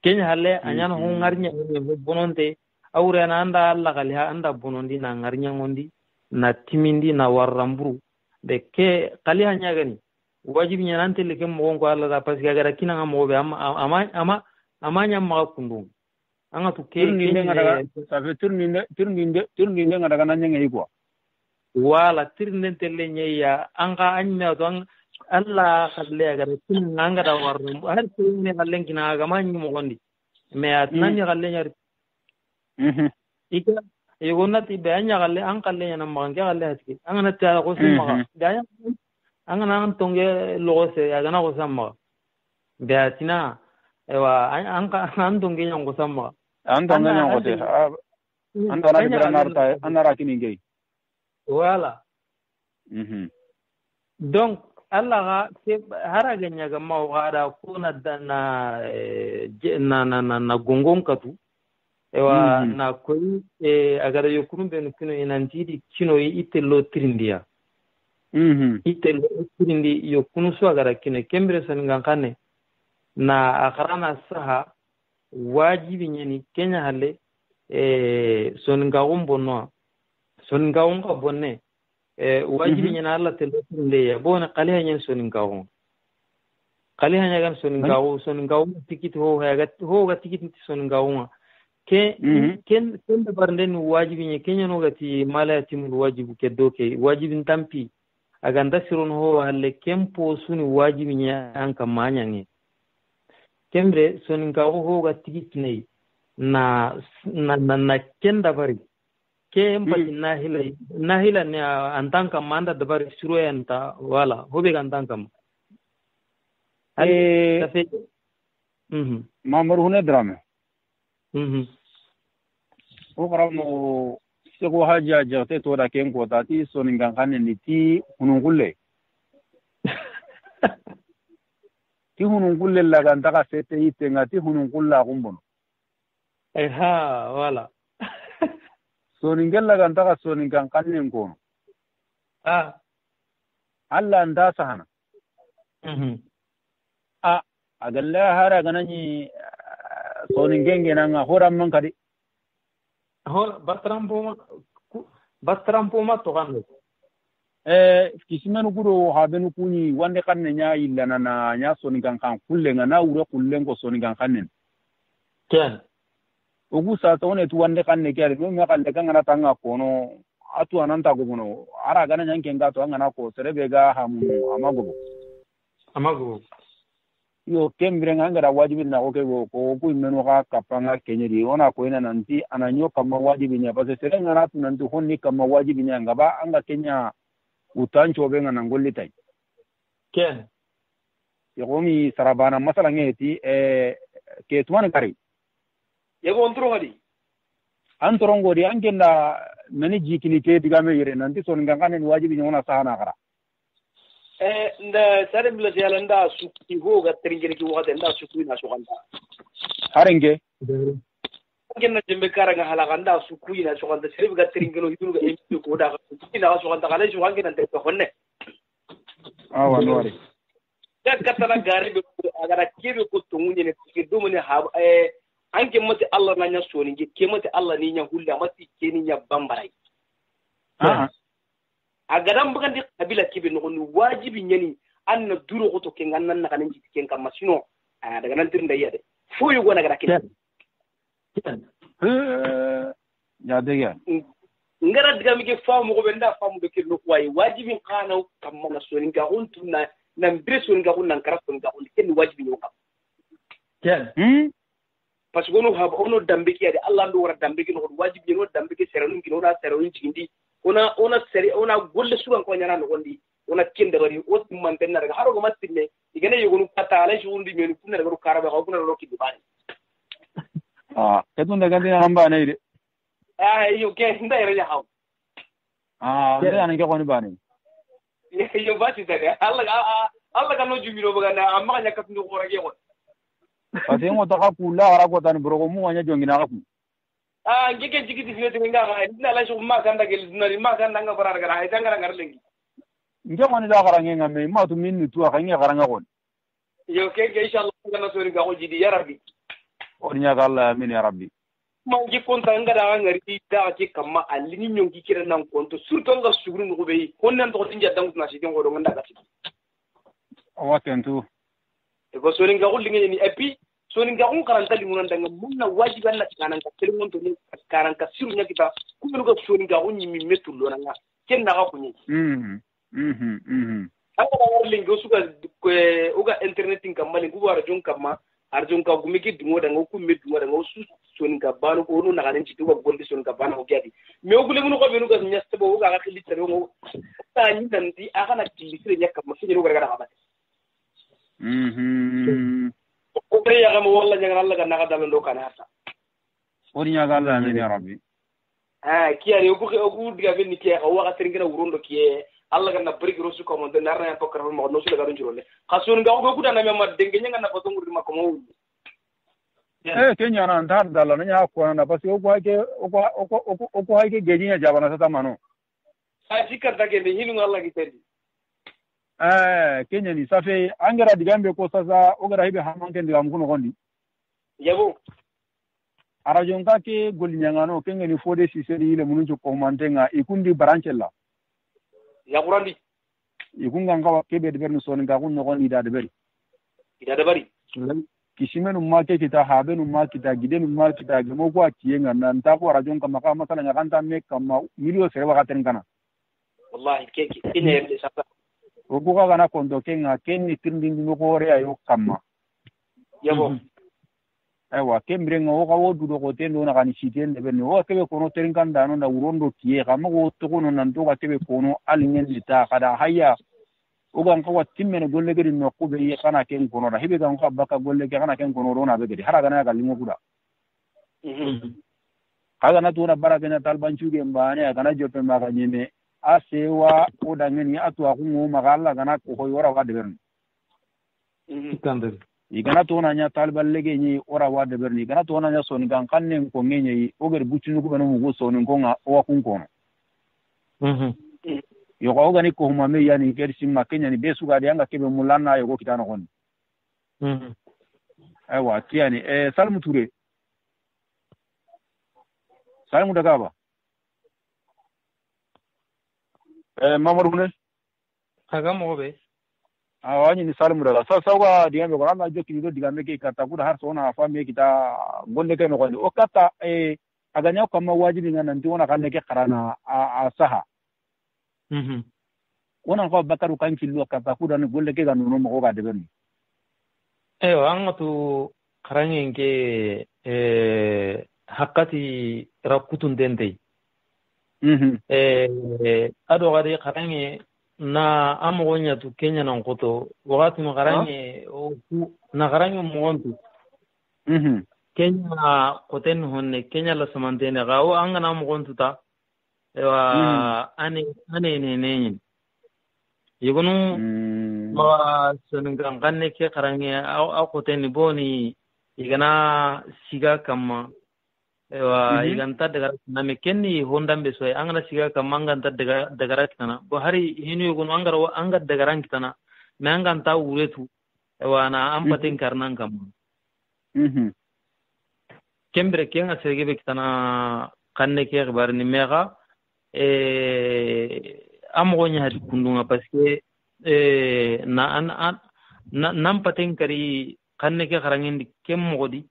kenya halle anyana ho ngarnya ho bononte awre na anda Allah kali ha anda bonondi na ngarnya ngondi na timindi na warramburu de ke kali hanya gani wajibi nyana tele ke mogongo Allah da pasi agada kinanga mogobe amanya ma kundu anga tu turni ngada sabe turni ngada kana nyenge iko wala tirne telle nyeya anga anya to Allah khalle agar tin nganga da warno har tin khallen kina ga manyi mo gondi me atnanya khalle nyar ika yegonna ti be anya khalle an khalle nyana manga khalle hatki anga ta ko simma ga anga nan tonge logose aga na ko samma be atina ewa an tonge nyango samma anda nganya ngote anda na bira narta anara kini gay wala donc Allah ga hara ganya ga mawada kuna na gongon katu ewa na koyi agara yokunun ben kino inantidi kino itelo trindia itelo trindi yokunu so agara kino kembre saningan kane na akarana saha wajibi nyani Kenya hale soninga bonno soninga unga bonne wajibi nyana Allah telo trinde ya bona qaliha nyen soninga qaliha nyagan soninga tikit ho ga tikit soninga ken da barnden wajibi ne Kenya no gati mala timul wajibu ke doke wajibin tampi aganda sirun ho halle kempo suni wajibi ne an kamanya ne kembre sonin ka ho ga tikit ne na ken da bari ke empati nahila ne antan kamanda da bari siro yanta wala hobe gantan kam tafe mamar hune drame o karamo sego haja jarte to da ken ko tati soningan kanne ni ti hunungulle ti hunungulle la ganda ka sete ite ngati hunungulla kumbono wala soningan la ganda ka soningan kanne ko alla nda sahana agalla hara ganani soningenge nanga horam man kadi bastram poma to kan kisimenu guro habenu kuni wande kanne nya illana na nya soningan kan kullenga na ure kullengo soningan kannen ken ogu sa to ne tu wande kanne kyare no me kalle kan na tanga kono atu ananta go bono ara gana nyanke ngato angana ko serebe ga hamu amago yo kembre ngara wajibi na oke ko imeno ka kapanga kenyeri ona ko ina nanti ananyo kama wajibi nya base serenga na nanti honni kama wajibi nya ngaba anga Kenya utancho benga na ngolitai ken yomi sarabana masala ngeti ke tuan kari yego ontro hadi antorongo di angenda mani jikini ke digame yere nanti son ngangane wajibi nya ona sahana kara nda sare bila jalanda suki ho ga tringere ki wada nda suki na sokanda harenge ngenna jembe karanga halakanda suki na sokanda sare ga tringelo hidu ga empi ko da suki na sokanda kala ju hange nan te ko honne wanore ya katana gari be agara kebe ko tungunye ne ke dumune ha anke mate Allah na nya soni ke mate Allah ni nya hulla mate ke ni nya bambarai a gadan bugan di kabila kibe no ni wajibi nyani anna duro ko to ke ngannan na kanan jiti ken kam sino daga nan tirin da yade fo yugo na gara ken ya dega ngara diga mi ke faamu ko benda faamu be kirno ko way wajibi kana kam ma soni ga huntu na nan breso nga hunnan karato nga hun ken wajibi no kam parce que no haba ono dambe ki ade Allah ndo wara dambe ki no wajibi no dambe ki seranu ki no na seranu cindi ona seri ona golle sugan ko nyana no gondi ona kinde bari o man benna daga haro go matinne igene yogonu kata ala shundi menu kunna daga karabe ko kunna ro ki dubani ketun daga dina hamba ne ide yo ke nda yere ya haw nda nan ke ko ni bani yo bati daga Allah kan no jumiro baga na amma nya kat ndo ko rage ko ate ngo ta ka kula ara ko tan bro ko mu anya jongina ka ku ngike jigiti fiyete nga ga dina la shu ma kan daga dinari ma kan nga bara gara ay tangara ngar lengi nge ko ni da garange ngame ma tu min tu ka nge garanga ko yo ke inshallah kana sori ga ko jidi ya rabbi on nya ga Allah amin ya rabbi ma ngi konta nga da ngari da ke kamma alini nyongi kira nan konto surtout nga suguru ngo be honnen to tinja dangu na sidin godo nganda ga ci o watentu ko sori nga ko lingi ni epi soni nga on karanta limunan danga munna wajiban na kanan ka telmon to ni karan ka siru nya kita kuma ga soni nga on nyimi metullo na nga ken na ka kunyi aka da war lingo suka ko uga internetin kamali ku war jon kamma arjon ka gumi ki dungo danga ku medungo danga su soni nga banu ko no na kanan ci tuba gondi soni nga banu ko gadi me ogule mun ko be no ga nyasta bo uga ka khili tere ngo ta ni dan di aka na kili sire nya kamma sinyo ga ga ba ko ya ga mo walla jangan Allah kan naka dalo kana hasa ori nya ga Allah amin ya rabbi kiyari oku diga benni kiya ka waka tringena wurondo kiye alla ganna bari grosu ko mon de narna ya pokara mo no sula garu jirole khasun ga ko kuda na me denge nyanga na fato ngurdi makko mo kenya na ndar dala nya ko na basi o ko hake gejinya jabana sata mano sikar da ke ni hinu alla ki tedi kenya ni safe angara digambe ko sasa ogara hibe hamanke ndigam kuno gondi yabo arajon ka ke golnyangano kenga ni fode siseri ile mununju ko mantenga ikundi branchella ya qurandi ikunga ngawa kebe de bernu son ga kunno gondi da de bari kisimenu make kita habenu make kita gidenu make kita gemo kwa kiyenga na ntako arajon kama kama masala nyakanta me kama milio sewa katen kana wallahi keki ine sasa obuka kana kondo kenga kenni tindindi no gore ayo kama yabo aiwa kemrenga oka wodu ko tendo na kani sitende benne o kebe kono teringanda no na urondo kiye kama go to kono nan to ka kebe kono alingen lita kada haya ogan ko watimmene golle gedi no ko be kana ken kono da hibe gan ko baka golle ke kana ken kono rona be gedi haraga na galingo kuda kaga na tuna baraka na talbanchu ge mbane kana jope maka nyime asewa odangeni atu akungo magalla kana ko yora wa de berne kandel igana to na nya talbal lege ni ora wa de berni igana to na nya soni gan kanne ko ngenye oger buchinu ko banu go soni ngonga o kun kono yo ko gani ko huma me yani gersi ma kenya ni besu ga yanga kebe mulanna yo go kitana kon aiwa tiani salmu ture salmu daga ba mamar hune aga mo be awani ni salmu daga sa wa digambe ko anga jokki do digambe ke kata kuda har sona fa me kita gonde ke no ko o kata aganya ko ma wajibi ngana ndiona kanne ke qarana a saha wona ko bakaru kan killo kata kuda ni golle ke ga no mo ga de ben anga tu qaranye ke hakati rakutun dente ado gari qaranye na amogonya tu Kenya na ngoto wakati ngarange na garange montu Kenya koten honne Kenya la samantene gawo anga na mogontu ta ewa ane ne yegonu ma sonungan kanne ke garange a koten boni igana siga kama ewa iganta daga na me kenni hondambe so angana siga kamanga daga kitana bo hari hinu yugo anga daga ran kitana me anganta uretu ewa na ampaten karnan kam kembre kenga sergebe kitana kanne ke bar ni mega amogonya hadi kundunga parce que na nampaten kari kanne ke karangindi kemmogodi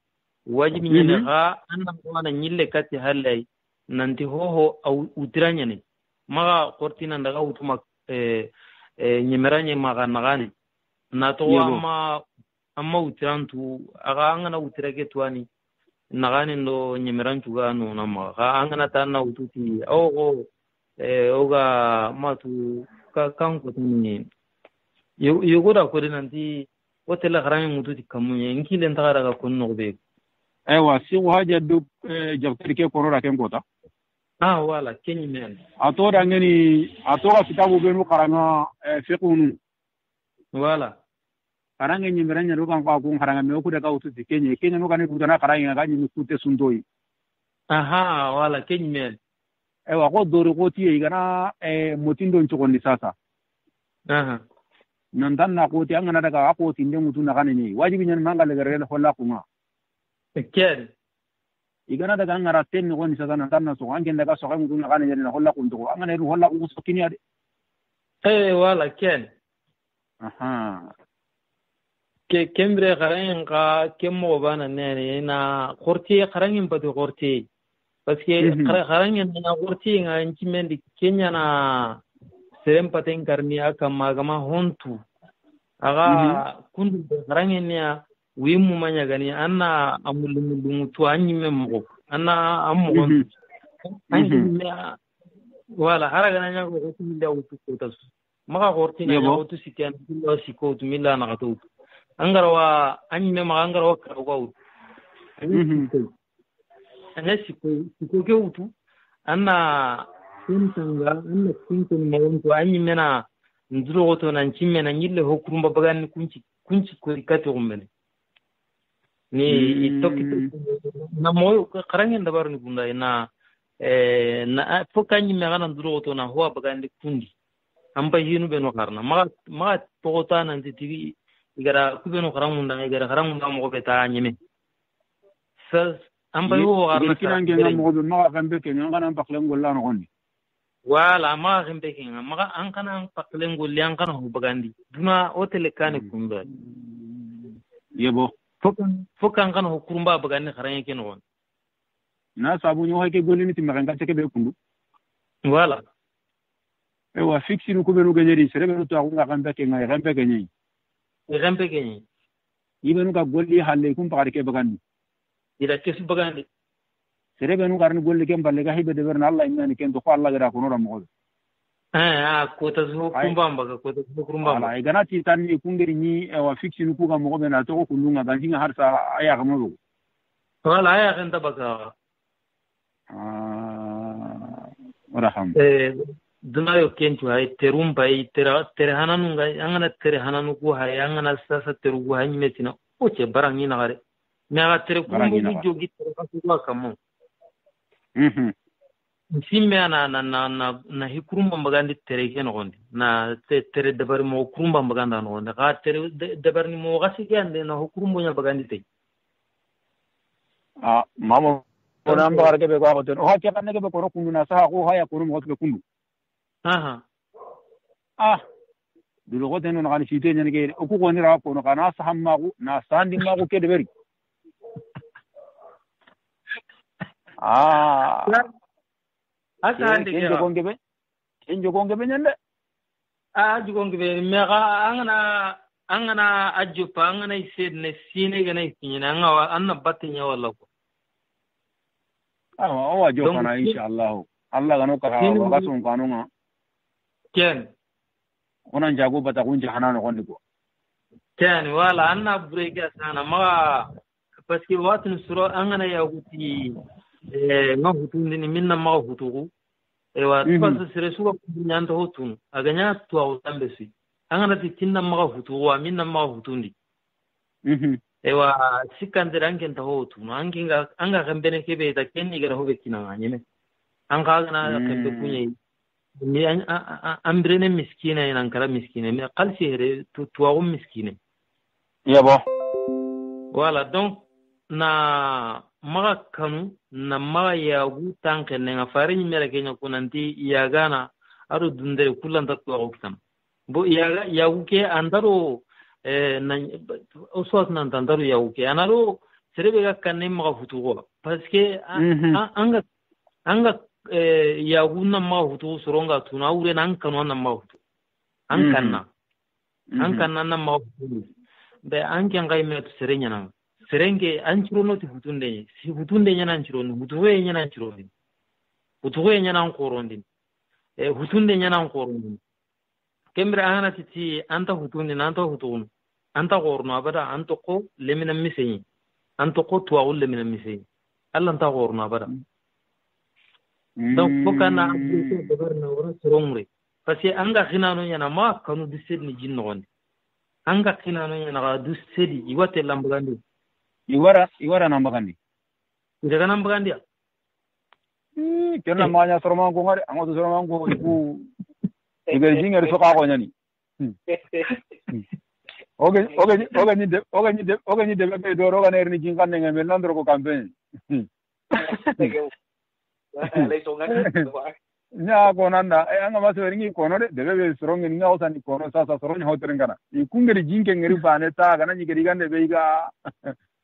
wajibi nyene ga anna wana nyille kati halai nanti hoho au utiranya ne maga kortina ndaga utuma nyemeranye maga nagani na to amma utirantu aga angana utirage twani nagani ndo nyemerantu ga no na maga angana tanna ututi oga matu kan ko tuni yogoda ko nanti hotela garami mututi kamunye nkile ntagara ga konno be aiwa si waja du jabtiri ke korora ken kota wala kenyi men atora ngeni atora kitabu benu karanga fiqunu wala karanga nyimiranya ro kan ko karanga me okuda ka ututi kenya no kan kutana karanga ga nyi kute sundoi wala kenyi men aiwa ko dori ko tie igana motindo nchokondi sasa nandan na ko ti angana daga ko tinde mutu na kanene wajibi nyen mangale gare holla kuma ken igana daga ngara ten ko ni sasa nandan na so angen daga so kan na kanene na holla kun to angana ru holla ku so kini ade wala ken kembre garen ka kemmo bana ne na korti garen pati korti parce que garen na korti nga nchimendi Kenya na serem paten karni aka magama hontu aga kundu garen ne wimu manya gani anna amulungu to anyi memmo anna ammo anyi wala haraga na ko ko milla wutu ko tasu maka korti na wutu sitian billo siko to milla na gato angarawa anyi mema angarawa ko wutu ane siko ke wutu anna tanga anna tinto mawon ko anyi mena nduro to nan cimmena nyille hokurumba bagani kunci ko ikati gumbene ni tokki na moyo karangen dabar ni bunda na fokanyi me gana nduro to na huwa bagandi kundi amba yinu beno karna ma tota nan tigi igara kubeno karamunda igara karamunda mo beta nyime sa amba yo karna kinange ngam mo ma gambe ke ngana baklen golla no gondi wala ma gambe ke ma an kana baklen golli an kana hu bagandi duna hotel kane kumba yebo fokan kana hu kurumba bagandi karanye ke no na sabu nyo hake golli ni timanga teke be kundu wala ewa fixi nu kubenu ganyeri serebe nu to akunga gambe ke ngai gambe ke nyi gambe ke nyi ibenu ka golli halle kum pakare ke bagandi ida kesu bagandi serebe nu karni golli kem balle ga hibe de berna Allah imani ken to ko Allah gara kuno ramo ko ta zo kumbamba ko ta zo kumbamba ala igana ti tan ni kungeri ni wa fixi nu ku ga mo bena to ko kununga ganjinga harsa aya ga mo wala aya kan tabaka waraham dunayo kentu hay terumba i tere hananu ga angana tere hananu ku hay angana sasa teru ku hay metina o che barangi na gare me aga tere kumbu ku jogi tere ka ku kamo simme na hikurumba magandi tere ke no gondi na tere dabar mo kurumba maganda no gondi ga tere dabar ni mo gasi gande na hukurumbo nya bagandi te mamo ona amba garke be ko to ha ke kanne ke be ko kundu na sa ko haya ko mo ko kundu dulu ko tenu na site nyane ke ku ko ni ra ko no kana sa hamma ko na sandi ma ko ke de beri asa ande ke enjo gongebe nyande jugongebe mega angana ajupa angana ised ne sine gana isinyina anga anna batinya wala ko o ajo kana inshallah Allah gano ka ga sun kanunga ken onan jago bata kunja hanano gondi ko ken wala anna burega sana ma parce que watun suro angana ya huti ma hutundi ni minna ma hutugu wa tuba sire suwa nyanda hutun aganya tuwa utambesi angana titinna ma hutugu wa minna ma hutundi wa sikandira angen ta hutun anginga anga kambene kebe da kenni gara hobe kinanga nyeme anga gana kambe kunye ni ambrene miskina ina ankara miskina me qalsi here tuwa miskina yabo wala donc na maga kanu na maga yagu tanke nga fare ni mera kenya kunanti yagana aro dundere kulanta to oktam bo yagu ke andaro na oswat nan andaro yagu ke anaro serebe ga kanne maga futugo parce que anga yagu na maga futugo soronga tuna ure nan kanu na maga futu an kanna na maga futu be an kan ga me serenya nan serenge anchirono ti hutunde si hutunde nyana anchirono hutuwe nyana anchirono hutuwe nyana ankorondin hutunde nyana ankorondin kembra ana titi anta hutunde anta hutun anta gorno abada anto ko lemina miseni anto ko tuwa ul lemina miseni alla anta gorno abada donc bokana abdu to barna wora sorongre parce que anga khinano nyana ma kanu dised ni jinno gonde anga khinano nyana ga dusedi iwate lambagandi iwara nambagandi jaga nambagandi ya kenna manya soroma ko ngare ango soroma ko iku igel jingere soka ko nyani oge ni de be do roga nerni jinganne ngame nandro ko campagne nya ko nanda anga maso ringi kono de be soronge ni ngausa ni kono sasa soronye hoteren kana ikungeri jinge ngeri bane ta kana ni geri gande be ga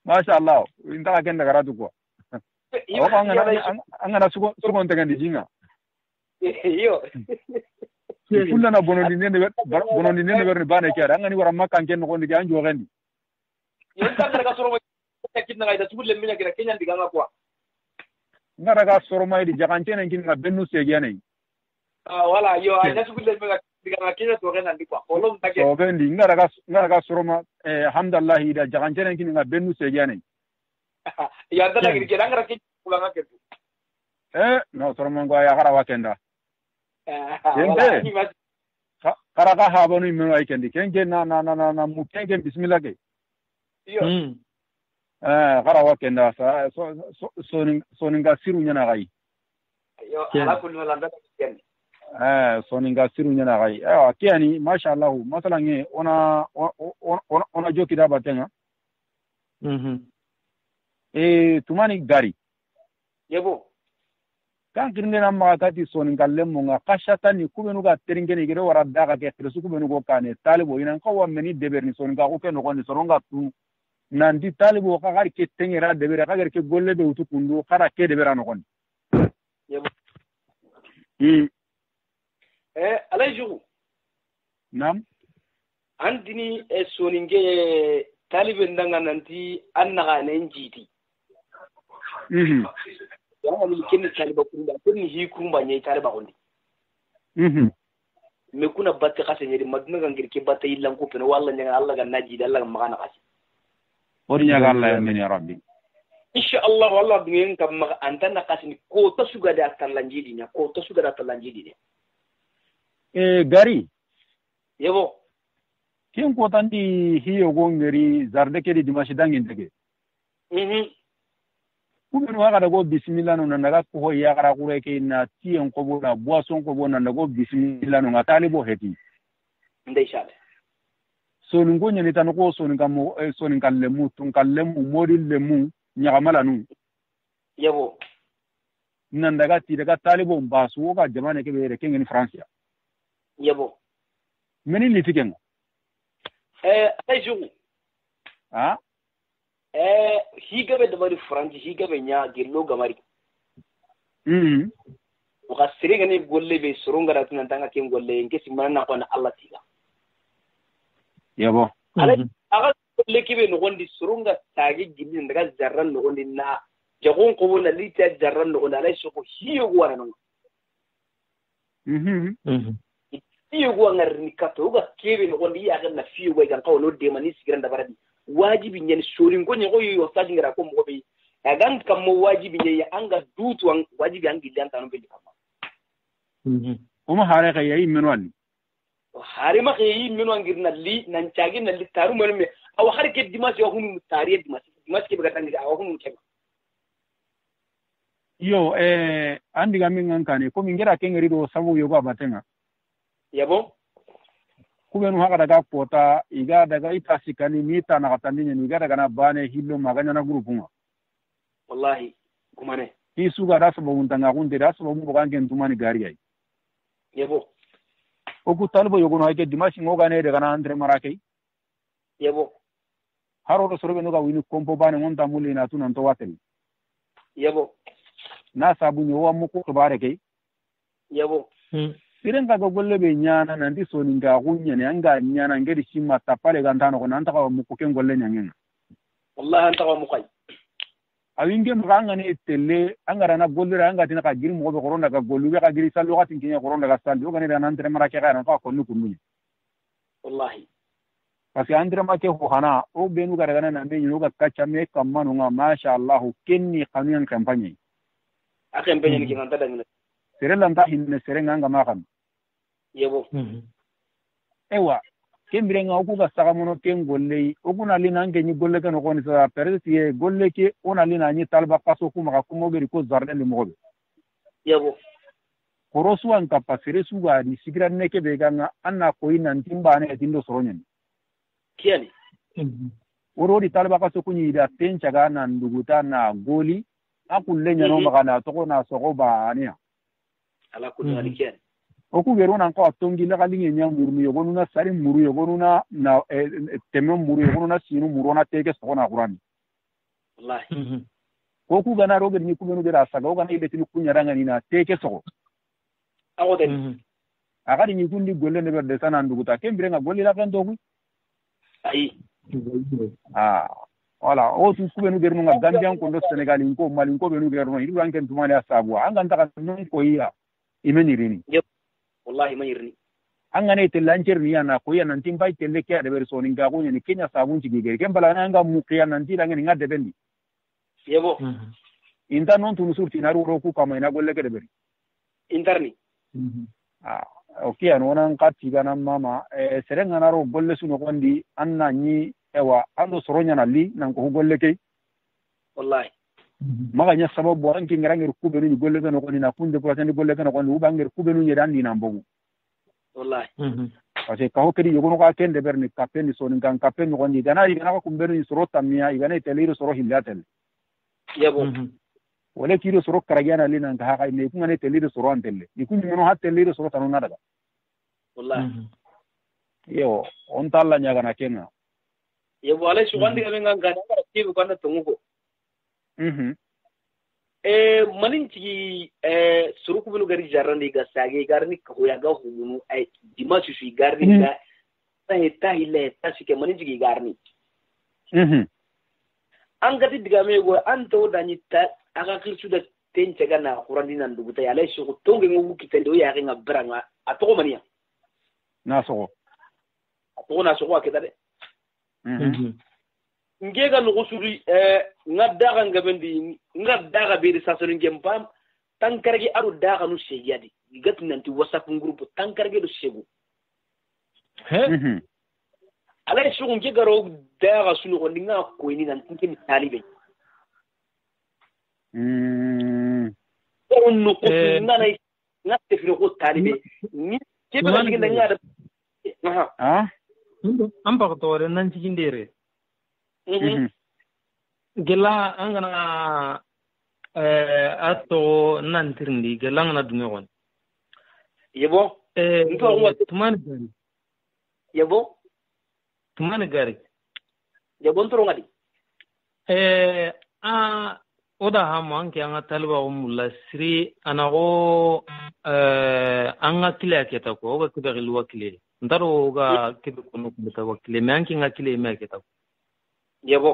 masha Allah inta kenda karatu ko angana sugo ntengandi jinga iyo kulla na bonondi nende berni bane kera angani wara makkan ken ko ndi anjo gandi yon tangara ka soro kinna ga ida subulle minya kira kenya ndiga ngakwa ngara ga soro mai di jakantene kinna bennu segiyane wala yo ida subulle minya ndiga ngakina to gena ndikwa olom take to bendi ngara ga soro ma alhamdulillah ida jakantene kinna bennu segiyane ya ndala giri kira ngara kinna kula ngaketu no soromango ya gara wakenda kenge karaka habanu imeno ay kendi kenge na mukenge bismillah ke yo gara wakenda sa soninga siru nyana gai yo ala kullu landa ken soninga siru nyana gai kiani mashallah masalange ona jokida batenga tumani gari yebo kan kirne na magati sonin kallem munga kashata ni kubenu ga teringeni gere wara daga ke kresu kubenu go kane talibo ina ko wameni deberni sonin ga ko ke no konni soronga tu nandi talibo ka gar ke tengera debere ka gar ke golle be utu kundu kara ke debera no konni yebo alay jogu nam andini soninge talibe ndanga nanti annaga ne njiti ya ni kenni taliba kunda kenni hi kumba nyai taliba gondi me kuna batte khase nyedi madna gangir ke batte illan ko pene walla nyanga Allah ga naji Allah ga magana khase ori nyaga Allah ya min ya rabbi insha Allah wallah dungen kam ma antana khasini ko to suga da tallanjidi nya ko to suga da tallanjidi de gari yebo kin ko tandi hiyo gongeri zarde ke di dimashi dangin tege kubenu waga dago bismillah no nanaga ko ya gara kure ke na tiyen ko bona boisson ko bona dago bismillah no ngatali bo heti ndey shale so ngo nyani tan ko so ngam so ngalle mu tun kalle mu modil le mu nyagamala nu yebo nan daga ti daga talibo mbasu ga jamane ke bere kengen france yebo meni litiken ay jogu higabe dabari franci higabe nya gello gamari waka sirega ni golle be surunga da tunan tanga ken golle nke simana na kona Allah tiga yabo aga golle kibe no gondi surunga tagi gidin daga jarran no gondi na jagon ko wala lita jarran no gondi alai soko hiyo gwana no hiyo gwana ni kato ga kibe no gondi ya ga na fiyo ga kan kawo no de mani sigiran da baradi wajibi nyen sorin ko nyen ko yo saji ngira ko mo be agan kam mo wajibi nyen anga dutu an wajibi an gidan tanu be kam uma hare ka yayi menwani hare ma yayi menwan girna li nan caagi na li taru men me aw har ke dimas yo hunu tariye dimas ke be gatangi aw hunu ke yo andi ga min ngankane ko min ngira kengeri do sabu yo ba batenga yabo kubenu haka daga pota iga daga itasikani mita na katandinye iga daga na bane hillo maganya na grupunga wallahi kumane isu ga daso bo untanga kunde daso bo mbo kangen tumani gari ai yebo oku talbo yogono hake dimashi ngoga ne daga na andre marake yebo haro do sorobe no ga wini kompo bane ngonta muli na tunan to watel yebo na sabu ni wa muko to bareke yebo siren ka golle be nyana nanti soni nga gunya ne anga nyana ngedi shima tapale gantano ko nanta ka muko ken golle nyangen wallahi anta ko mukai awinge mranga ne telle angara na golle anga tina ka giri mo be koronda ka gollu be ka giri sallo ka tinkinya koronda ka sallo ga ne da nan tere marake ka ran ka ko nuku wallahi parce andre make ho hana o benu ga daga nan be nyuga kacha me kamanu nga masha Allah kenni kamiyan kampanye akan benyen ki nganta dangina serelanta hinne serenga nga makam yebo ewa kembirenga okuga sagamono ken golle okuna lina ngenyi golle ken ko ni sa peresi golle ke ona lina ni talba paso kuma ka kumo geri ko zarde le mobe yebo korosu an kapasire suga ni sigira neke be ganga anna ko ina ntimba ne tindo soronyen kiani orori talba paso kunyi da tencha ga na nduguta na goli akulle nyano magana to ko na soko ba ania ala kullu alikian oku gero nan ko atongi la galinge nya murmi yo gonuna sari muru yo gonuna na temme muru yo gonuna sinu muru na teke so na qur'an wallahi oku gana roge ni kumenu dera saga ogana ile tinu kunya ranga ni na teke so awoden agadi ni kundi golle ne berde sana nduguta kembire nga golle la kan dogu ai wala o tu kumenu gernu nga gambian ko do senegal ko mali ko benu gernu idu ranken tumale asabu anga ndaka non ko iya imenirini wallahi mayirni angane telancher ni yana ko yana timbai telle ke de verso ni ga kunya ni kenya sabun ci gigere kembala nga mukiya nan ti dangen nga debendi yebo inta non tunu surti na ro ku kama ina golle kede beri interni okay an wonan katti gana mama serenga na ro golle suno kondi anna ni ewa ando soronya na li nan ko golle kay wallahi maga nya sababu an ki ngarangir kubenu ni golle gano kondi na kunde ko tan golle gano kondi ubangir kubenu ni dandi na mbogu wallahi parce que kaho kedi yogono ka kende berni kapeni so ni kan kapeni kondi gana igana ko kumbenu ni sorota miya igana teliro soro hilatel yabo wala kiro soro karagana lina nka haka ne kuma ne teliro soro antelle ikun mono ha teliro soro tanu nadaga wallahi yo on talla nyaga na kenga yabo wala shi wandi ga nganga ngara tibi ko na tungugo manin ci suruku bulu gari jarrandi ga sage garni ko ya ga hunu ay dimasu shi garni ga ta hile ta sike manin ci garni an gati diga me go an to da ni ta aga kirsu da tenche ga na qur'ani nan duguta ya lai shi ko tonge ngu kitendo ya ga branga a to maniya na so a to na so ko ke dade ngega no suri ngaddaga ngabendi ngaddaga be de sasonu ngempam tankarge aru daga no seyadi gat nanti whatsapp group tankarge do segu ala shugo ngega ro daga sunu ko ninga ko ni nan tinki talibe on no ko ngana ngatte fi ko talibe ni kebe ga ngenda ngada am ba to re nan cikin dere gela angana ato nan tirndi gela ngana dunga won yebo tuman gari yebo tuman gari yebo ntoro ngadi oda hamu anke anga talba umulla siri anago anga kile aketa ko oga kibe gilu wakile ndaro oga kibe kono kubita wakile me anke nga kile me aketa ko yebo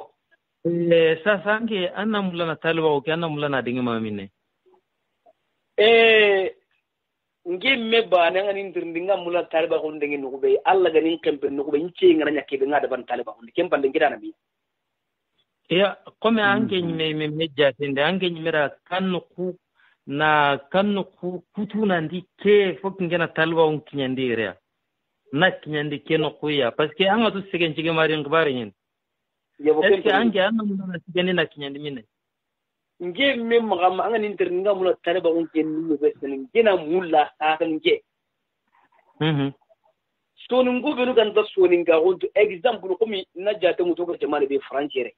sasa anke anna mulana talba o ke anna mulana dinga mamine nge meba na ngani ndirndinga mula talba ko ndenge no be alla gani kempe no be nche ngana nyake be ngada ban talba ko kempa ndenge dana bi ya kome anke nyime meja tende anke nyimera kanku na kanku kutuna ndike fok ngena talba on kinyandire na kinyandike no kuya parce que anga to segen chige mari ngbare nyen est ce anke anna mulana sigeni na kinyandimine nge mem magam anga nindirndinga mula talba on ken ni be sen ngena mulla ta kan nge sonin go benu kan da sonin ga on example ko mi na jata muto ko jamane be francere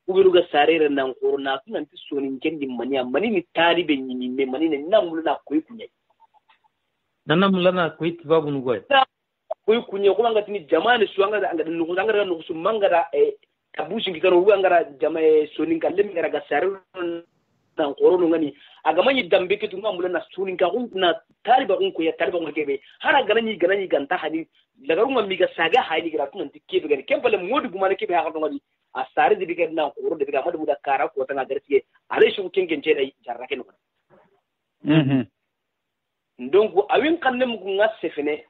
kubiru ga sarere nan korona sunan ti sonin kendi mani ni talibe ni me mani ne nan mulana koy kunye nan mulana koy tibabu ngoy koy kunye ko ngati ni jamane su anga anga no anga no su mangara tabushi ngikano hu anga jamae sonin kallem ngara ga sarere nan korona ngani aga mani dambe ke tunga mulana sonin ka na taliba ko ya taliba ngebe hara ganani ganta hadi lagarunga miga saga hayni gira tunan tikke be gani kembale modi gumane ke be ha ngadi asare di bigen na ko de biga madu da kara ko tanga gartiye ale shu kengen ce dai jarra ken ko donc awin kannem ko ngasefene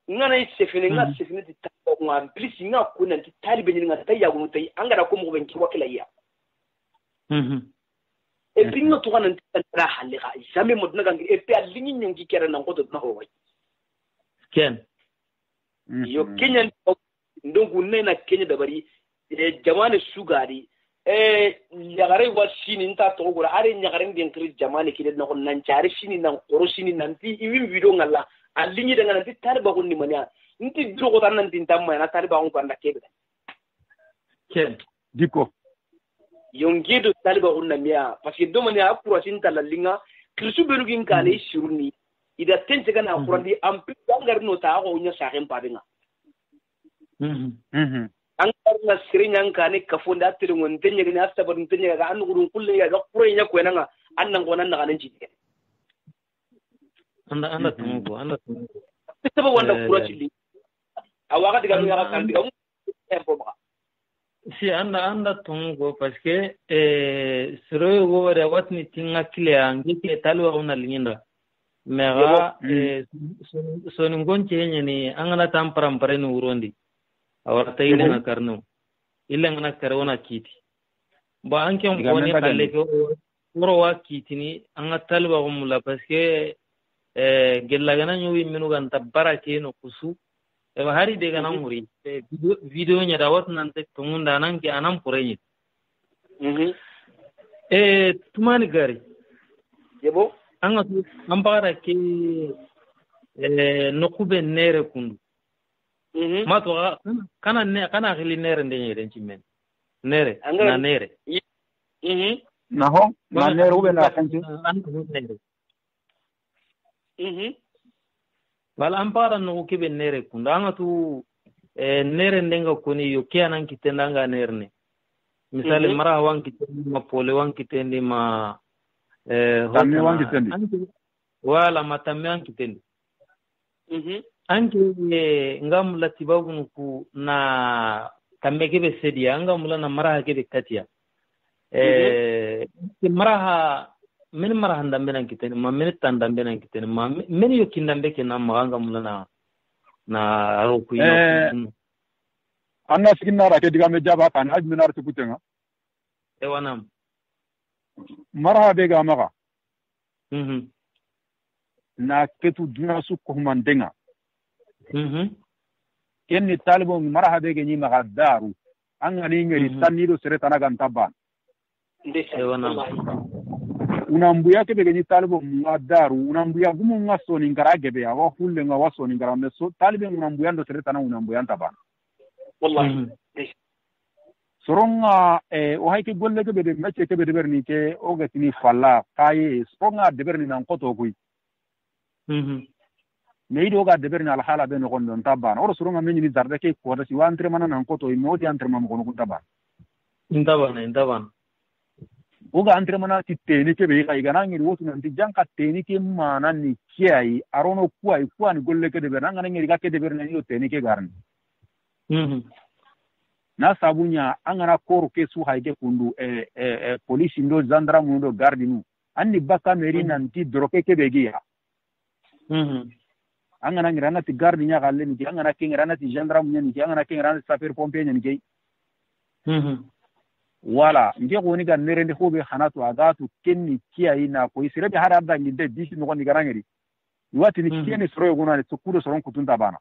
ngana sefene ngasefene ti tawo ngam plus nga ko nan ti talibe ni nga tayya go tay angara ko mo ben ki wakila ya e pinga to kanan tara halika jamais modna gangi e pe alingi nyongi kera nan ko to na ho way ken yo kenyan donc nena kenya dabari jamane sugari yagare wa sini nta to gura are nyagare ndin kri jamane kide na ko nan chari sini nan koro sini nan ti iwi video ngalla alingi daga nan ti tarba ko ni mania nti dro ko tan nan tin tamma na tarba ko anda kebe ken diko yongi do tarba ko na miya parce que do mania akura sin talalinga krisu benu gin kale shiruni ida tense kana akurandi ampi dangar no ta ko nya sahem padinga an karna sirinya kane kafunda tirin wonde nyega ni asta badun tenya ga an gurun kulle ya ga kure nya ko nanga annan gonan na ganan jide anda tungo sebe wanda kura chili awaga diga no ya kan diga mu tempo ba si anda tungo parce que sero go re watni tinga kile angi ke talwa ona linginda mega sonin gonche nyani angana tamparam pare no urondi awara tayina na karno illa ngana karona kiti bo anke on woni balle ko woro wakitini anga talba gumula parce que gella gana nyuwi minu ganta barake no kusu e hari de gana muri video nya da wat nan te tungunda nan ki anam purenyi tumani gari yebo anga tu ambara ke no kube nere kundu ma to kana khili nere ndenye den chimen nere na nere na ho na nere ube na kanchi wala ambara no kube nere kundu anga tu nere ndenga kuni yo kianan kitendanga nerne misali mara wan kitendi ma pole wan kitendi ma tamme wan kitendi wala matamme wan kitendi anke ngam la tibabu ku na tamme kebe sedia ngam la na mara kebe katia mara min mara handambe nan kitendi ma min tandambe nan kitendi ma min yo kindambe ke na ma ngam la na roku anna siginara ke diga me jaba kan ajminar tu kutenga wanam marha be ga maga na ketu duna su ko mandenga kenni talibo marha be ge ni maga daru an ani ngari tanido sere tanaga ntaba wanam unambuya ke be ge ni talibo madaru unambuya gumu ngaso ni ngara gebe ya wa hulle nga waso ni ngara meso talibe unambuya ndo sere tanaga unambuya ntaba wallahi soronga o hayke golle ke be mecce ke be berni ke o gatini falla kaye soronga de berni nan koto kuy me ido ga de berni al hala be no gondo tabana o soronga men ni darde ke ko da si wa entre mana nan koto me oti entre mam ko tabana indaban o ga entre mana ti teni ke be ga igana ngi wotu nan ti janka teni ke mana ni kiyai arono kuai kuani golle ke de berna ngana ngi ga ke de berni ni teni ke garni na sabunya angana koru ke su haike kundu police ndo gendarme ndo garde nu anni baka meri nanti droke ke begiya angana ngirana ti garde nya galle ni angana ke ngirana ti gendarme nya ni angana ke ngirana sapeur pompier nya ni wala nge ko ni ga nerende hobe hanatu agatu kenni kiai na ko isirebe harada nginde disi no ni garangeri wati ni kieni soro gona ni tukudo soron kutunda bana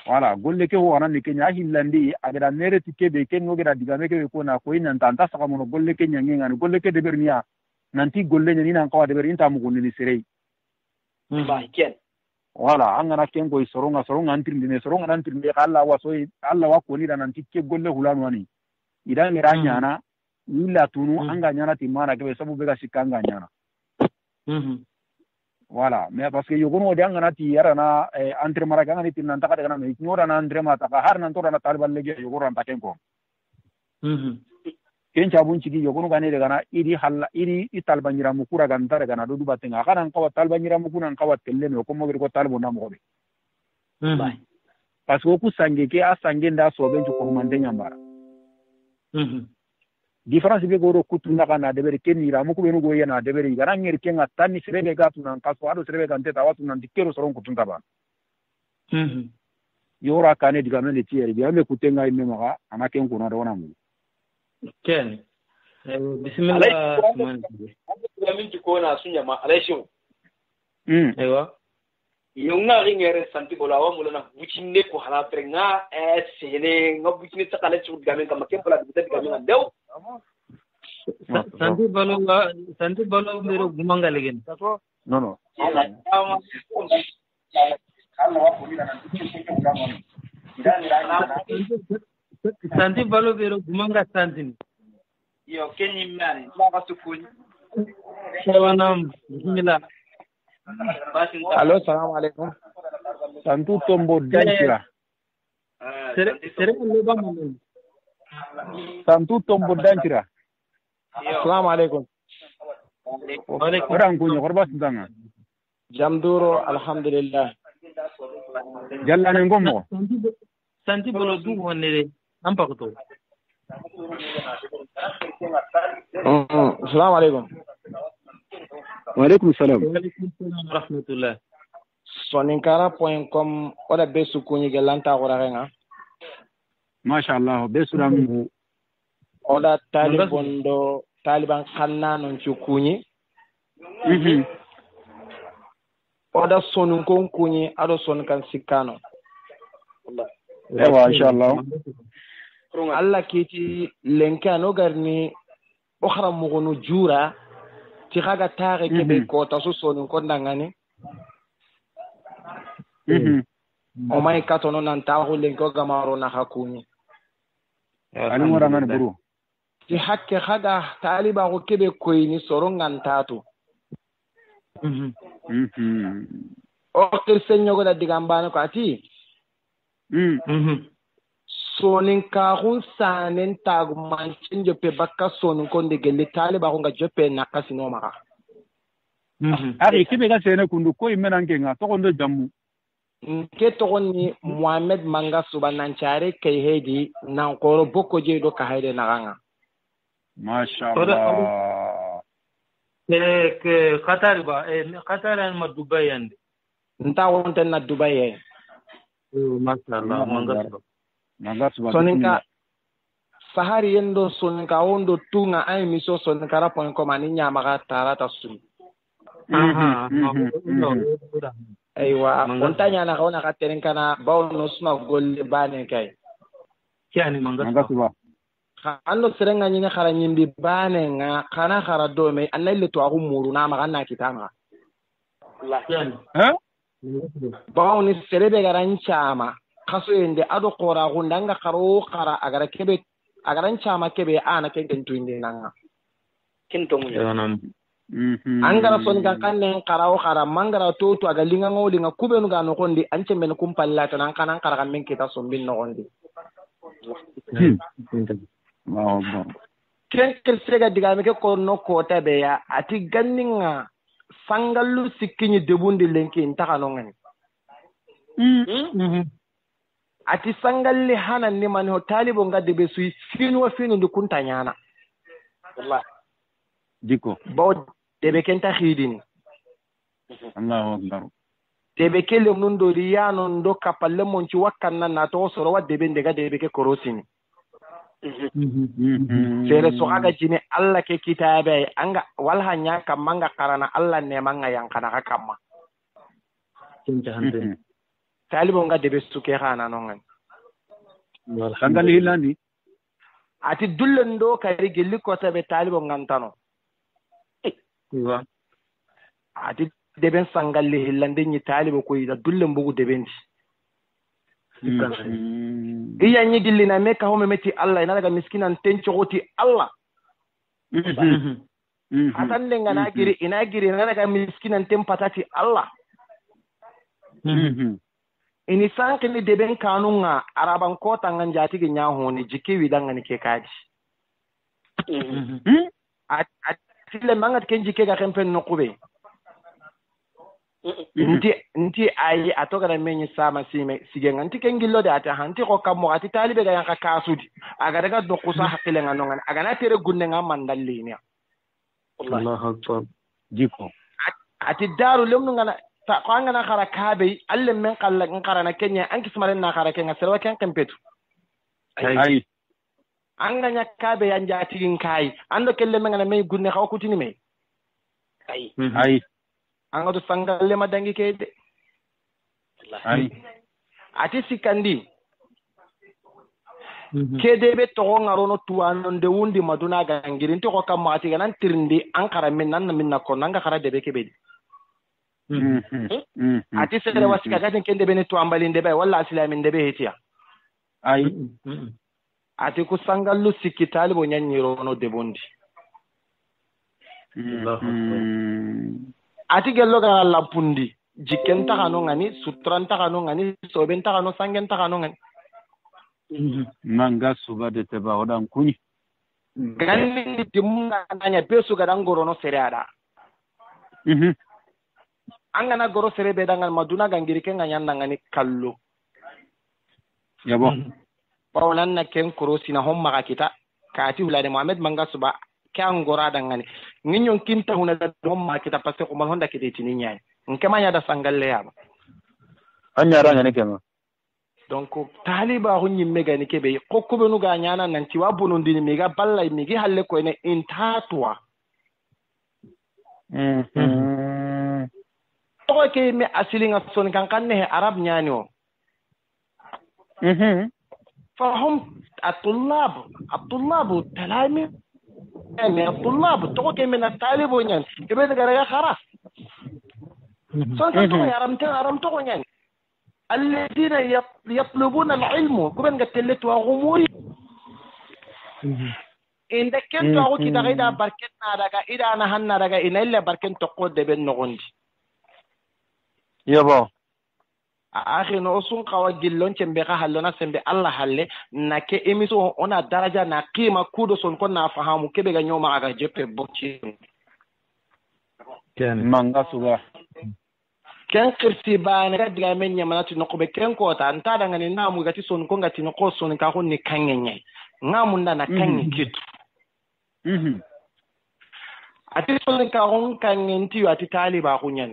wala golle ke ho anan ke nya hillandi agada nere tike be ken no gada digame ke ko na ko inan tanta saka mono golle ke nya ngani golle ke de berniya nanti golle nya ni nan kawa de ber inta mu gonni sirei ba ken wala angana ken go soronga antirndi ne soronga antirndi Allah wa ko ni da nanti ke golle hulanu ani idan ni ranya na illa tunu anga nyana timana ke sabu be ga sikanga nyana voilà mais parce que yogono de angana ti yarana entre maraga ngani tin nan takade kana me nyora na entre mata ka har nan to na talban lege yogoran ta kenko ken chabun cigi yogono gane de kana iri talbanira mukura gantare kana do dubatenga kana ko talbanira mukuna kawa telle me ko mo ko talbo na mo be parce que ku sange ke asange nda so ben ko mande nyambara difference be goro kutu na kana de bere kenira mu ko be no go yana de bere gara ngir kenga tanni serebe gatu nan kaso ado serebe gante tawatu nan dikero soron kutu taba yora kane diga men tiere bi ame kutenga ime maga anake ko na do na mu ken bismillah man ko na sunya ma alaishin ewa yonga ringere santi bola wa mulana bucine ko hala prenga sene nga bucine takale ci gamen kam kempola bi diga men dew santi balo mero gumanga legen no santi balo mero gumanga santin yo kenyi mani la sukuni shawanam bismillah Allo, salam alaikum. Santu tombo dancira. Sere lo ba mo. Santu tombo dancira. Salam alaikum. Wa alaikum. Ran ko nyor bas danga. Jamduro alhamdulillah. Jalla ne ngomo. Santi bolo du wonere ampa ko to. Salam alaikum. Wa alaikum salam. Wa alaikum salam wa rahmatullah. Soninkara.com wala be sukuni gelanta gorarenga. Masha Allah be suramu oda talibondo taliban kanna non cukuni oda sonun kon kuni ado son kan sikano ewa inshallah Allah kiti lenkano garni okhara mugunu jura ti kaga tare kebe ko taso sonun kon dangani o mai katono nan tawo lenko gamaro na hakuni ani mora man buru ti hakke kaga taliba ko kebe koyni sorongan tatu o kirsenyo go da digambana ko ati sonin ka hun sanen tagu mancin jope bakka sonin kon de gelle taliba ko ga jope na kasino maka ari kebe ga sene kundu ko imena ngenga to kondo jammu ke togoni Muhammad Manga subanan chare kai hedi nan koro boko je do ka haide na ganga mashallah ke Qatar ba Qatar an ma Dubai ande nta wonte na Dubai mashallah Manga suba soninka sahari yendo soninka wondo tunga ay miso soninka rapon ko mani nyama ka tarata sun aywa ontanya na kaona ka terenkana bawo no suna golle bane kai yani Manga suba ando serenga nyine khara nyimbi bane nga kana khara do me annaille to agu muru na magana kitanga bawo ni serebe garanchama kaso yende ado qora gundanga kharo khara agara kebe agaranchama kebe ana kenken tuinde nanga kintongu angara son ga kannen qarao khara mangara to aga linga ngoli nga kubenu ga no kondi ance men kumpallata nan kanan khara men kita sombin no kondi ken sega diga me ke ko no ko tabe ya ati ganninga sangallu sikkinyi debundi lenki intaka no ngani ati sangalle hanan ni man ho talibo ngadde be suyi finu ndu kuntanyana wallahi diko bawo debe kenta khidini Allahu akbar debe kele nundo riyano ndo kapalle monci wakkan nan na to soro wadde be ndega debe ke korosini sere so aga jine Allah ke kitabe anga wal hanya kam manga karana Allah ne manga yang kana ka kamma talibo ngadde be suke khana nongan sangali hilandi ati dullen do kari gelli ko tabe talibo ngantano ati deben sangalle hillande ni talibo ko ida dullen bugu debendi iya ni gillina me ka home meti Allah ina daga miskinan tencho goti Allah atan denga na giri ina giri na daga miskinan tempatati Allah ini sanke ni deben kanunga araban kota nganjati gi nyaho ni jiki widanga ni ke kaji sile mangat kenji ke ga kempen no kube nti ayi atoga na menyi sama sime sigenga nti kengillo de ata hanti ko kammo ati talibe ga yanka kasudi aga daga do kusa hakile nganonga aga na tere gunne nga mandalli ni Allahu akbar jiko ati daru lemnu ngana ta ko ngana khara kabe alle men kala ngara na kenya anki smaren na khara kenga serwa ken kempetu ai anga nya kabe yanja tigin kai ando kelle men ngana me gunne xaw kutini me ai anga to sangalle madangi kede ai ati sikandi kede be to ngaro no tuano de wundi maduna ga ngirin to ko kam ati ganan tirndi ankara min nan minna ko nanga khara de be kebe ati sere wasika gaten kende be ne to ambalinde be walla islamin de be hetiya ai ati ku sangallu sikki talibo nyanyiro no de bondi ati gello ga lampundi jikken ta kanu ngani sutran ta kanu ngani soben ta kanu sangen ta kanu ngani manga suba de teba odan kuni ganni dimunga nanya besu ga dangoro no seriada angana goro sere be dangal maduna gangiri ken nganya ngani kallo yabo bawlan na ken korosi na homma ka kita kati hulade Muhammad Manga suba kan gora dangane ninyon kinta huna da homma kita passe ko man honda kite tininya nke manya da sangalle ya ba anya ranga ne kema donc taliba hunni megani kebe ko kubenu ga nyana nanti wa bonondini mega balla migi halle ko ene intatwa to ke me asilinga son kan kanne arab nyani o فهم الطلاب تلاميذ يعني الطلاب توقع من الطالب ونyan كبير غير خلاص سنت أرمتوا يعني الذين يطلبون العلم كمان قتلت وغموري إن كنت أقول كده إذا بركتنا رجع إذا أنا هن رجع إن إلا بركت تقود بين نغندي يابا أخي نوصل قواجلون تنبقى هلنا سنبي الله هله نك إمسو أنا درجة نقيمة كودو سنكون نفهمه كبير يوم على جبل بوتشي كان مانغا سوغا كان كرسيبان قد من يمنات نقبل كان كوتا أنت دعني نامو قتي سنكون قتي نقول سنكون نكانيني نامونا نكاني كتو ati solin ka hon kan nti ati taliba kunyan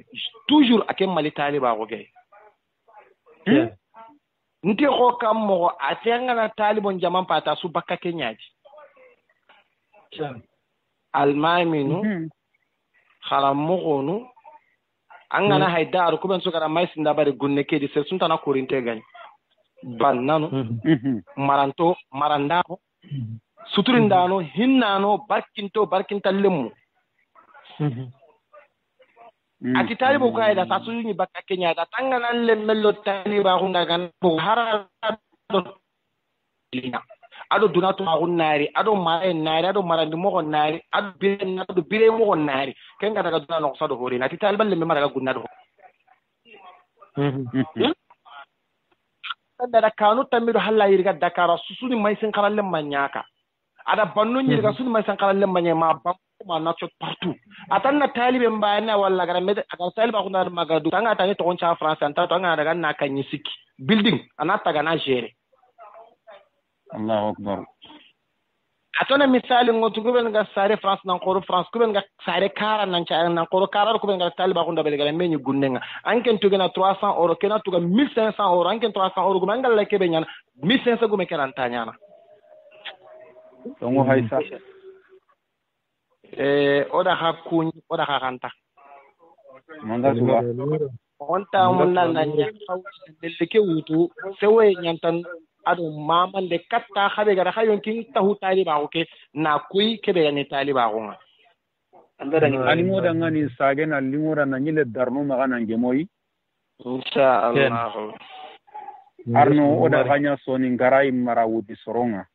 toujours akem mali taliba ko ge nti ko kam mo ati ngana talibon jaman pata su bakka kenyaji almaminu kharamugunu angana haidar ko ben so kara mais ndabare gunne ke di sun tana kurinte gani bannano maranto marandano suturindano hinnano barkintallemu ati talibo ko ayda sa suyuni bakka kenya da tanganan lemmello taliba ko ndagan bo hara ado dunato agunnari ado mare nari ado marandi mo gonnari ado bire mo gonnari kenga daga dunano ko sado hori ati taliban lemme maraga gunnado da kanu tamido halla yirga dakara susuni mai sen karalle manyaka ada banno yirga susuni mai sen karalle manyama bam ma nacho partout atanna talibe mbana walla gara med aga taliba ko na magadu tanga tani to on cha france anta to ngana daga na kanyi siki building anata ga na gere Allahu akbar atona misali ngotu ko ben ga sare france nan ko france ko ben ga sare kara nan cha nan ko kara ko ben ga taliba ko ndabele ga menyu gunnenga anken to gena 300 euro kena to ga 1500 euro anken 300 euro ko mangal leke be nyana 1500 go me kenan ta nyana to ngo haysa oda hakuni oda hakanta manga suwa onta mun nan nya leke wutu sewe nyantan ado maman de katta habe gara hayon kin tahu taliba ko ke na kuyi kebe ne taliba ko nga andara ni animo da ngani sage na limora na nyile darno magana ngemoyi insha Allah arno oda hanya soni ngarai marawudi soronga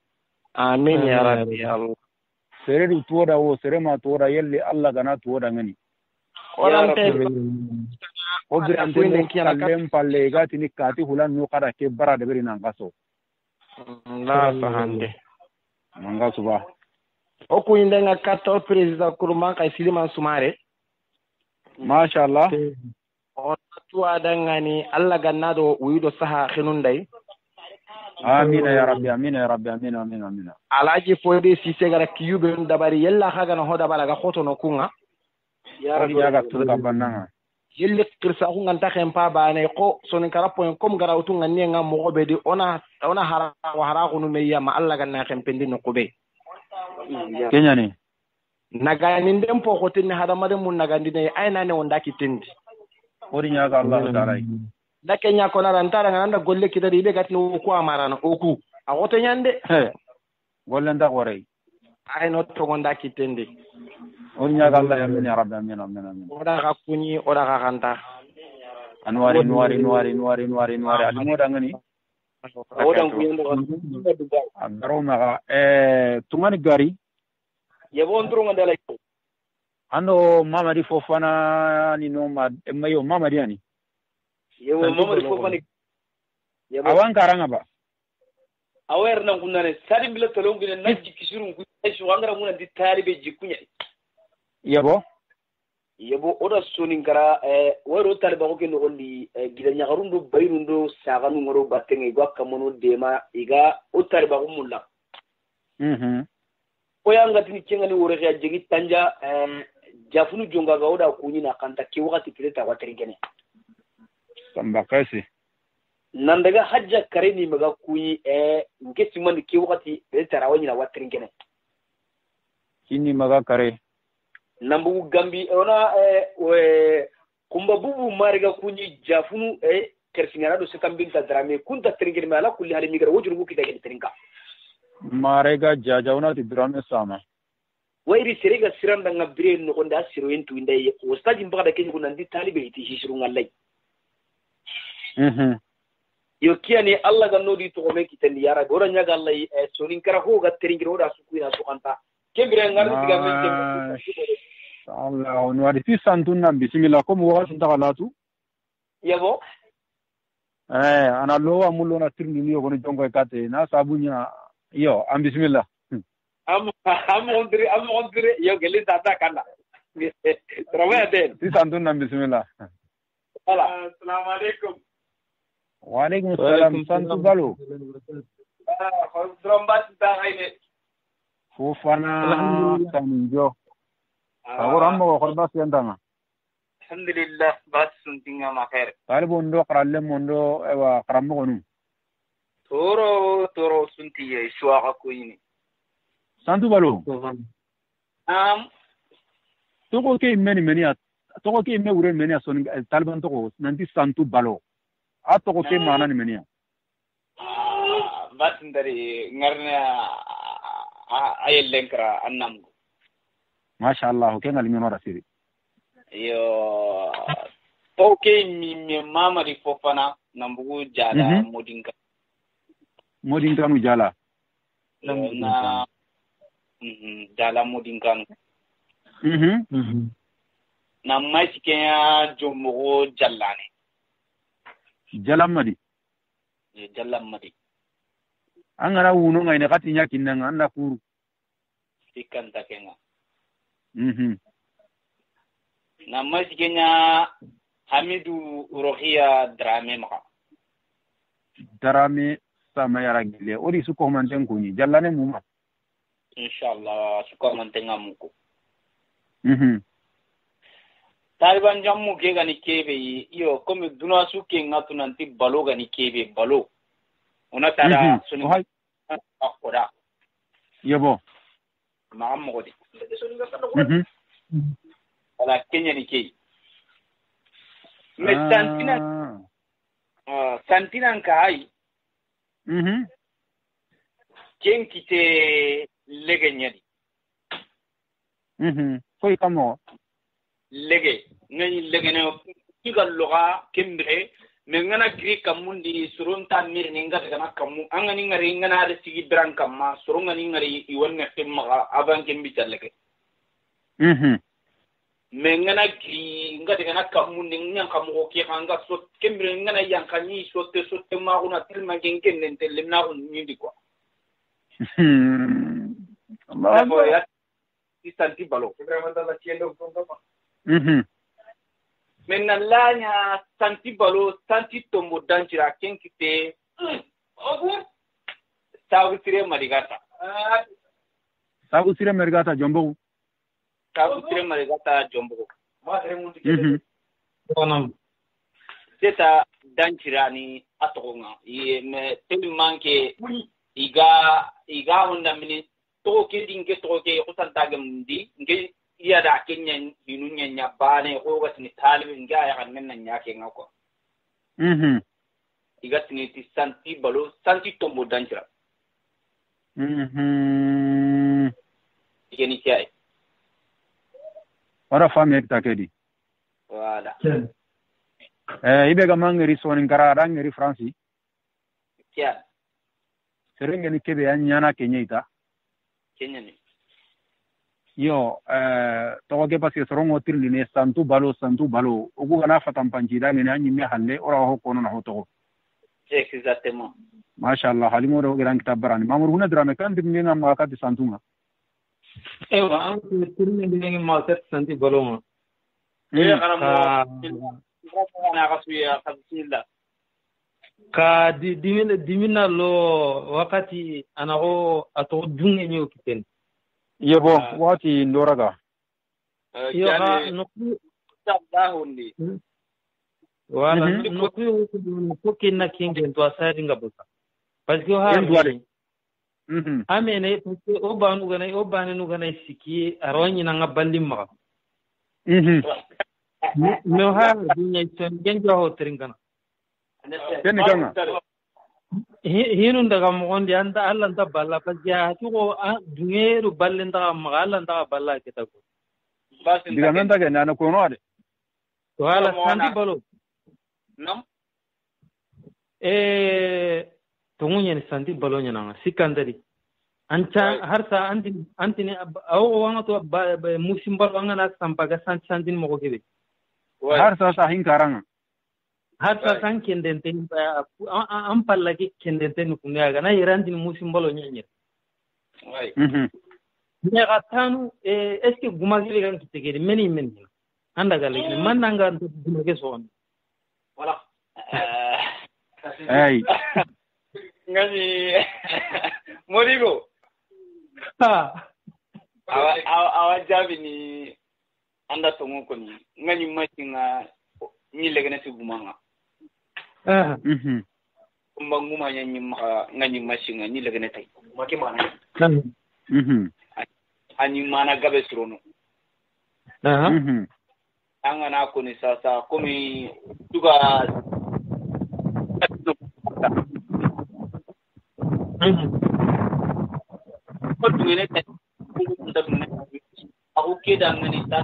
amin ya rabbi Allah sere du tuoda wo sere ma tuoda yelli Allah gana tuoda ngani orante obi ande kallem palle gati ni kati hulan no kada ke bara de beri nan kaso la fahande manga suba o ku indenga kato president kuruma kai Siliman Sumare masha Allah o tuwa dangani Allah gannado wido saha khinundai amin ya rabbi amin ya rabbi amin amin amin alaji fode sise gara kiyube dabari yalla haga no hoda balaga khoto no kunga ya rabbi ya ga tuka bananga yelle kirsa ko nganta kempa bane ko sonin karapo kom gara utunga ni nga mo be di ona hara wa hara ko no meya ma Allah ganna kempendi no ko be kenya ni naga ni ndem po ko tinni hada made mun naga ndine ayna ne wonda kitindi ori nya ga Allah taala da kenya ko na rantara nganda golle kidari be gatni ko amarana oku a woto nyande golle nda gore ay no to gonda kitindi ori nya ga Allah ya min ya rabbi amin amin amin oda ga kunyi oda ga kanta anwari alimo da ngani oda kuyendo agaro maga tungani gari yebo ndro ngandala ando mamadi fofana ni no ma mayo mamadi ani yebo mamadi fofana yebo awan karanga ba awer nan kunane sadi bila tolongine najji kisirun ku esu wangara muna di talibe jikunya yebo oda sonin kara waro taliba ko keno ondi gida nyagarundo bayrundo saganu ngoro batenge gwa kamono dema iga o taliba ko mulla o yanga tini kengani wore ya jigi tanja jafunu jonga ga oda kunyi na kanta ki wakati pileta wa terigene samba kasi nandaga hajja kare ni maga kuyi nke simandi ke wakati be tarawani na watrin kene kini maga kare nambu gambi ona kumba bubu mariga kunyi jafunu kersingara do sekambin ta drame kunta tringir mala kulli hali migra wujuru kita ke tringa marega jajauna ti drame sama wairi serega siranda ngabire no konda siro entu indai ustadi mbaka kenyi kunandi talibe iti hishiru ngalai yo kiani Allah ga nodi to me kitandi yara gora nyaga Allah sonin kara ho ga tringir oda sukuina sukanta kembire ngari diga men Allah on wadi fi santuna bismillah ko mo wasu tagalatu yabo ana lowa mullo na tirni ni ko jongo kate na sabunya yo am bismillah am ondre yo gele tata kana trawa den fi santuna bismillah assalamu alaikum wa alaikum assalam santu balo drombat ta hayne fo fana tanjo agora amma ko bas yandanga alhamdulillah bas suntinga ma khair talibo ndo qaralle mondo ewa qarammo gonu toro suntiye shwa ko yini santu balo toko ke meni at toko ke me wure meni ason taliban toko nanti santu balo a toko ke mana ni meni bas ndari ngarna ayel lenkra annam masha Allah ke ngali meno rasiri yo toke mi mama di fofana nambugu jala modinka nu jala na jala modinka nu na maske ya jomo jallane jalamadi angara wuno ngai ne kati nya kinanga anda kuru ikan takenga na masikenya Hamidu Rohia Drame sama yara gile ori su ko manten kunyi jallane muma inshallah su ko mantenga muko Taliban jammu ke gani kebe yo comme duna su ke ngatu nanti balo gani kebe balo ona tara sunu akoda yebo maam godi ala Kenya ni kei me santina kai ken kite leganyadi koy kamo lege ne kiga loga kembre me ngana gri kamundi surunta mir ninga kana kamu angani ngari ngana re sigi dran kamma surunga ni ngari iwonna temma avan kembi chaleke me ngana gri ngati kana kamundi ngyan kamu ke hanga so kembre ngana yankani sotte ma una tilma gengen nente lemna un nyindi kwa Allah ya istanti balo vraiment la tiendo kama menna lanya santi balo santi tombo danjira kenkite ogu sabu sire marigata jombo seta danjira ni atogonga ye me temanke iga honda mini to ke dinge to ke usantagam di nge iya da kenya hinunya nyabane ko gatni talibin ga ya kan nan yake ngako igatni ti santi balo santi tombo danjira yeni kai ora fami ekta kedi wala ibe ga mangeri sonin karara ngeri franci kya serenge ni kebe anyana kenya ni yo to ke pasi sorongo tirni ne santu balo ogu gana fatam panjida ne anyi me halle ora ho kono na hoto exactement mashallah halimo do gran kitabarani mamur huna drame kan dinge ngam akati santunga ewa an tirni dinge ma set santi balo ma ka dimina lo wakati anago ato dunge nyo kiten yebo wati ndoraga yo ha no sabahundi wala no ku ko kinna kinge to asari ngabuka parce que ha amene o banu gana siki aroni na ngaballi ma me ha dunya sen genjo ho tringana ken kanga hinun daga mo gondi anda Allah ta balla parce que to dungeru ballen daga ma Allah ta balla kita ko diga men daga nana ko no de wala sandi balo nam tungunya sandi balo nyana sikandari anca harsa antini aw wanga to musim bal wanga na sampaga sandin mo ko kebe harsa sa hin karanga harsa san kenden ten am palla ki kenden ten ku nyaga na irandin musim balo nyanya way ne gatanu est ce que gumagile kan kitegeri meni anda galene mananga gumage son wala ay ngani morigo awa jabi ni anda tongo ko ni ngani machinga ni legene si gumanga nguma nyanyi ngani machinga ni legene tay maki mana ani mana gabe surono anga na ko ni sasa komi tuga ko tungene te aku keda ngani ta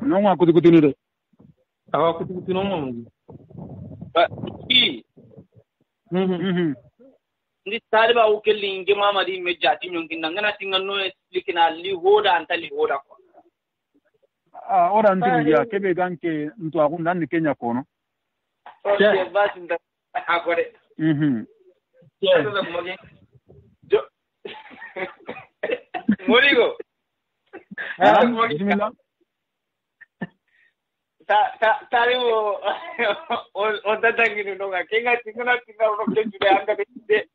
no ma kutu ni de awa kutu no mo ba ki ndi taliba u kelli nge mama di me jati nyongi ngana tinga no likina li hoda anta li hoda ko ora ndi ya kebe ganke ntu akunda ndi Kenya kono okay basi nda akore morigo bismillah tari o dadangi no nga kenga tingana no kenjude anga de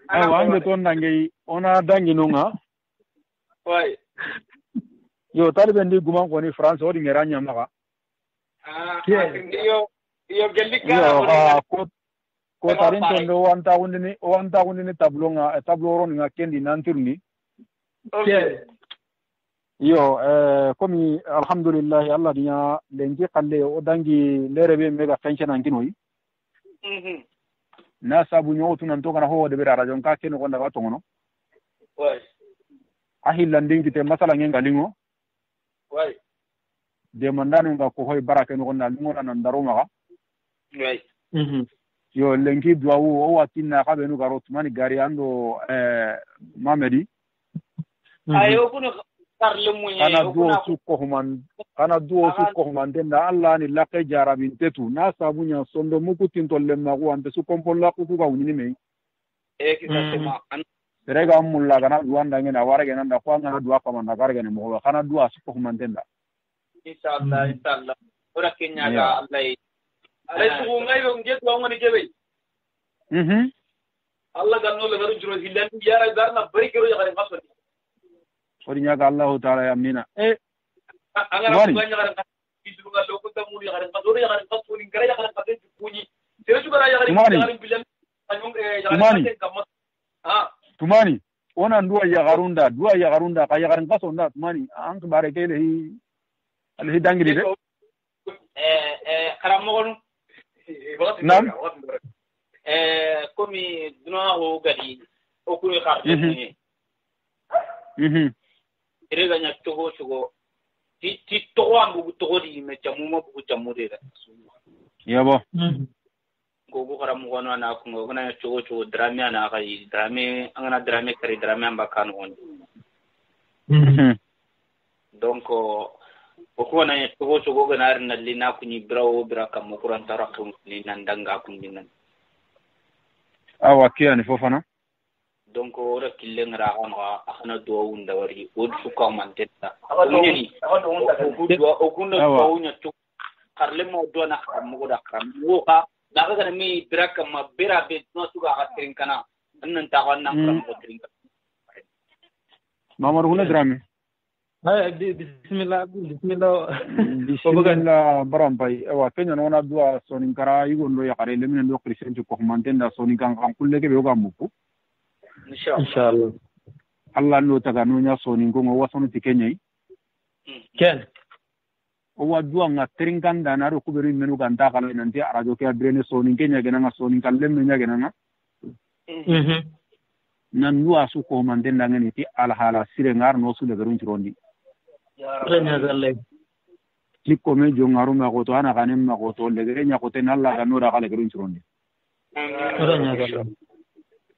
wange ton dangi ona dangi no nga way yo talibe ndi guma ko ni France odi ngeranya maka yo gelika ko tarin tondo wanta wundini tablo ron nga kendi nanturni yo komi alhamdulillah Allah dinya lengi kalle o dangi lerebe mega pension anginoyi na sabu nyotu nan to kana ho de bera rajon ka keno konda ka tongono way ahilla ndingi te masala ngenga lingo way de mandano nga ko hoy baraka no konda lingo nan daruma ka way yo lengi duawu o watina ka benu garot mani gari ando mamedi ayo kuno karle munye kana duo su ko humandenda Allah ni laqe jarabin tetu na sabunya sondo mukutin tolle magu ante su kompolla ku ga unini me exactement rega mulla kana duanda ngena warage nanda kwa ngana duwa kama na garage ne mo kana duwa su ko humandenda inshallah ora kenya ga Allah ay su ngai bo nge to ngani jebe Allah ganno le garu juro hillan yara garna bari kero yare fasodi ori nyaga Allah taala yamina angara banya garan bidu ga loko ta muri garan fasodi garan fasodi ngara garan fasodi kunyi tere su gara garan bilan anyong garan kamma tumani ona ndua ya garunda ka ya garan fasonda tumani an bare kele hi alhi dangiri de karamo nam komi duna ho gadi o kuni xarde ni ire nya togo ti to ambu to di me chamu mo bu chamu de yabo go karam gono na ko ngona togo drame na kai drame angana drame kare drame amba kan on donc ko na togo ganar na lina kuni brawo bra kam ko ran tarakun ni nandanga kun dinan awa kiya ni fofana donc ora kille ngara on wa akana do wunda wari od suka man tetta ni o kunno ko nya to karle mo do na kam mo da kam wo ka daga kana mi braka ma bera be no suka ka trin kana annan ta wannan kam ko trin mamar huna drame bismillah bismillah barampai ewa kenya nona dua soninkara yugondo yakare lemine ndo christian ko mantenda soninkan kan kulle ke be ga muku inshallah Allah no taga no nya soninko ngo wasono tikenya ken o wadua nga trinkan dana ro kuberu menu ganta kala nanti arajo ke adrene soninkenya gena nga soninkan lemme nya gena nga nan duwa su ko mantenda ngeni ti alhala sire ngar no su de garun cirondi Likko me jongaru ma ko to ana kanem ma ko to legere nya ko ten Allah kan ora kale gerun churonde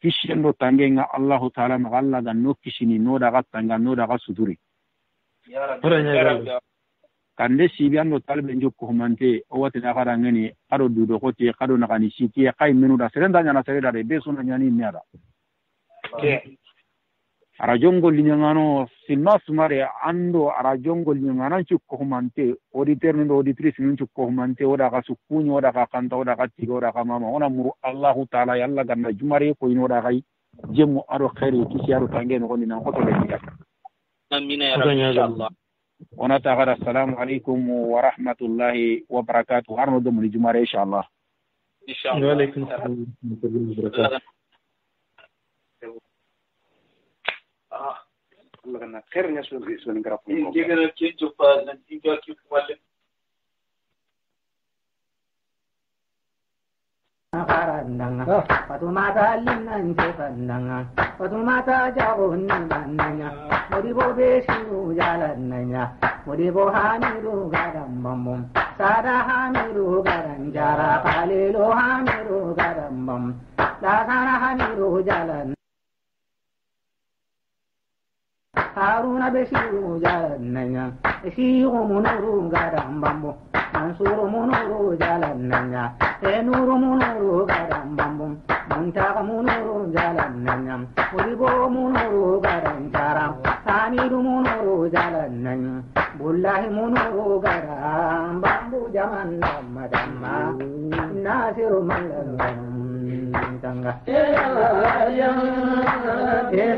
kishendo tangenga Allah taala ma Allah gan no kishini no daga tanga no daga suduri kande sibian no talbe njok ko mante o wati na kada ngeni ado dudo ko ti kado na kani siti kay menu da serenda nya na sereda de beso na nyani miada arajongo linyangano silma sumare ando arajongo linyangana chukko mante auditeur ndo auditrice nun chukko mante oda ka sukunyo oda ka kanta oda ka tigo oda ka mama ona muru Allah taala yalla ganna jumare ko ino oda kai jemu aro khairi kisiaro tangeno ko nina ko to le diga amina ya rabbi inshallah ona ta'ala assalamu alaikum wa rahmatullahi wa barakatuh arno do mun jumare inshallah wa alaikum assalam wa barakatuh Allah kana khairnya sunan garap ini gana ke jopa nan tiga ki wale karandanga patumata linnan je kannanga patumata jabun nannanya modibo besinu jalannanya modibo hamiru gadambam sada hamiru garanjara palelo hamiru gadambam dasana hamiru jalan haruna besiru jalannanya esiru munuru gadambam mansuru munuru jalannanya enuru munuru gadambam muntaka munuru jalannanya muribo munuru garanjara hamidu munuru jalannanya bullahi munuru gadambam jaman damma nasiru malam tanga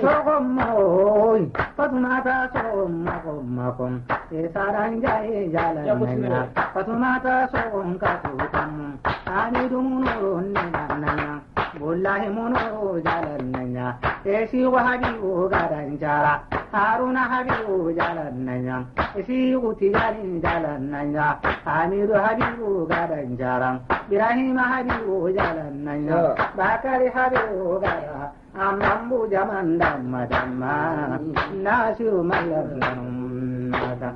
sogomoy patumata sogomakom saranjay jalananya patumata sogom kakutam amidu munuru nannanya bullahi munuru jalananya esi wahabiu garanjara haruna habiu jalananya esi utijalin jalananya amidu habiu garanjara ibrahim habiu jalananya bakari habiu gara amambu jaman damma damma nasiru malam mata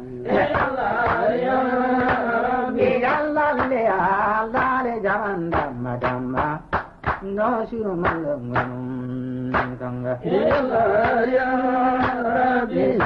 Allah le jaman damma damma nasiru malam tanga ya rabbi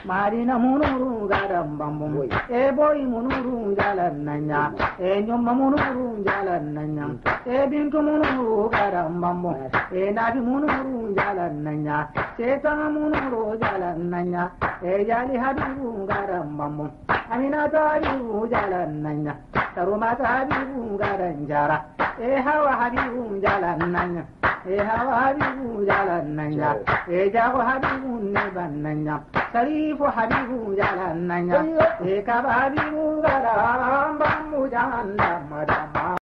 marina munuru garam bambum e boy munuru jalan nanya e nyomma munuru jalan nanya e bintu munuru garam bambum e nabi munuru jalan nanya setang munuru jalan nanya e jali habibu garam bambum amina tabibu jalan nanya taruma tabibu garan jara e hawa habibu jalan nanya e hawa habibu jalan nanya e jago habibu neban nanya sarifu habibu jalan nanya e kaba habibu garam bambu jalan damma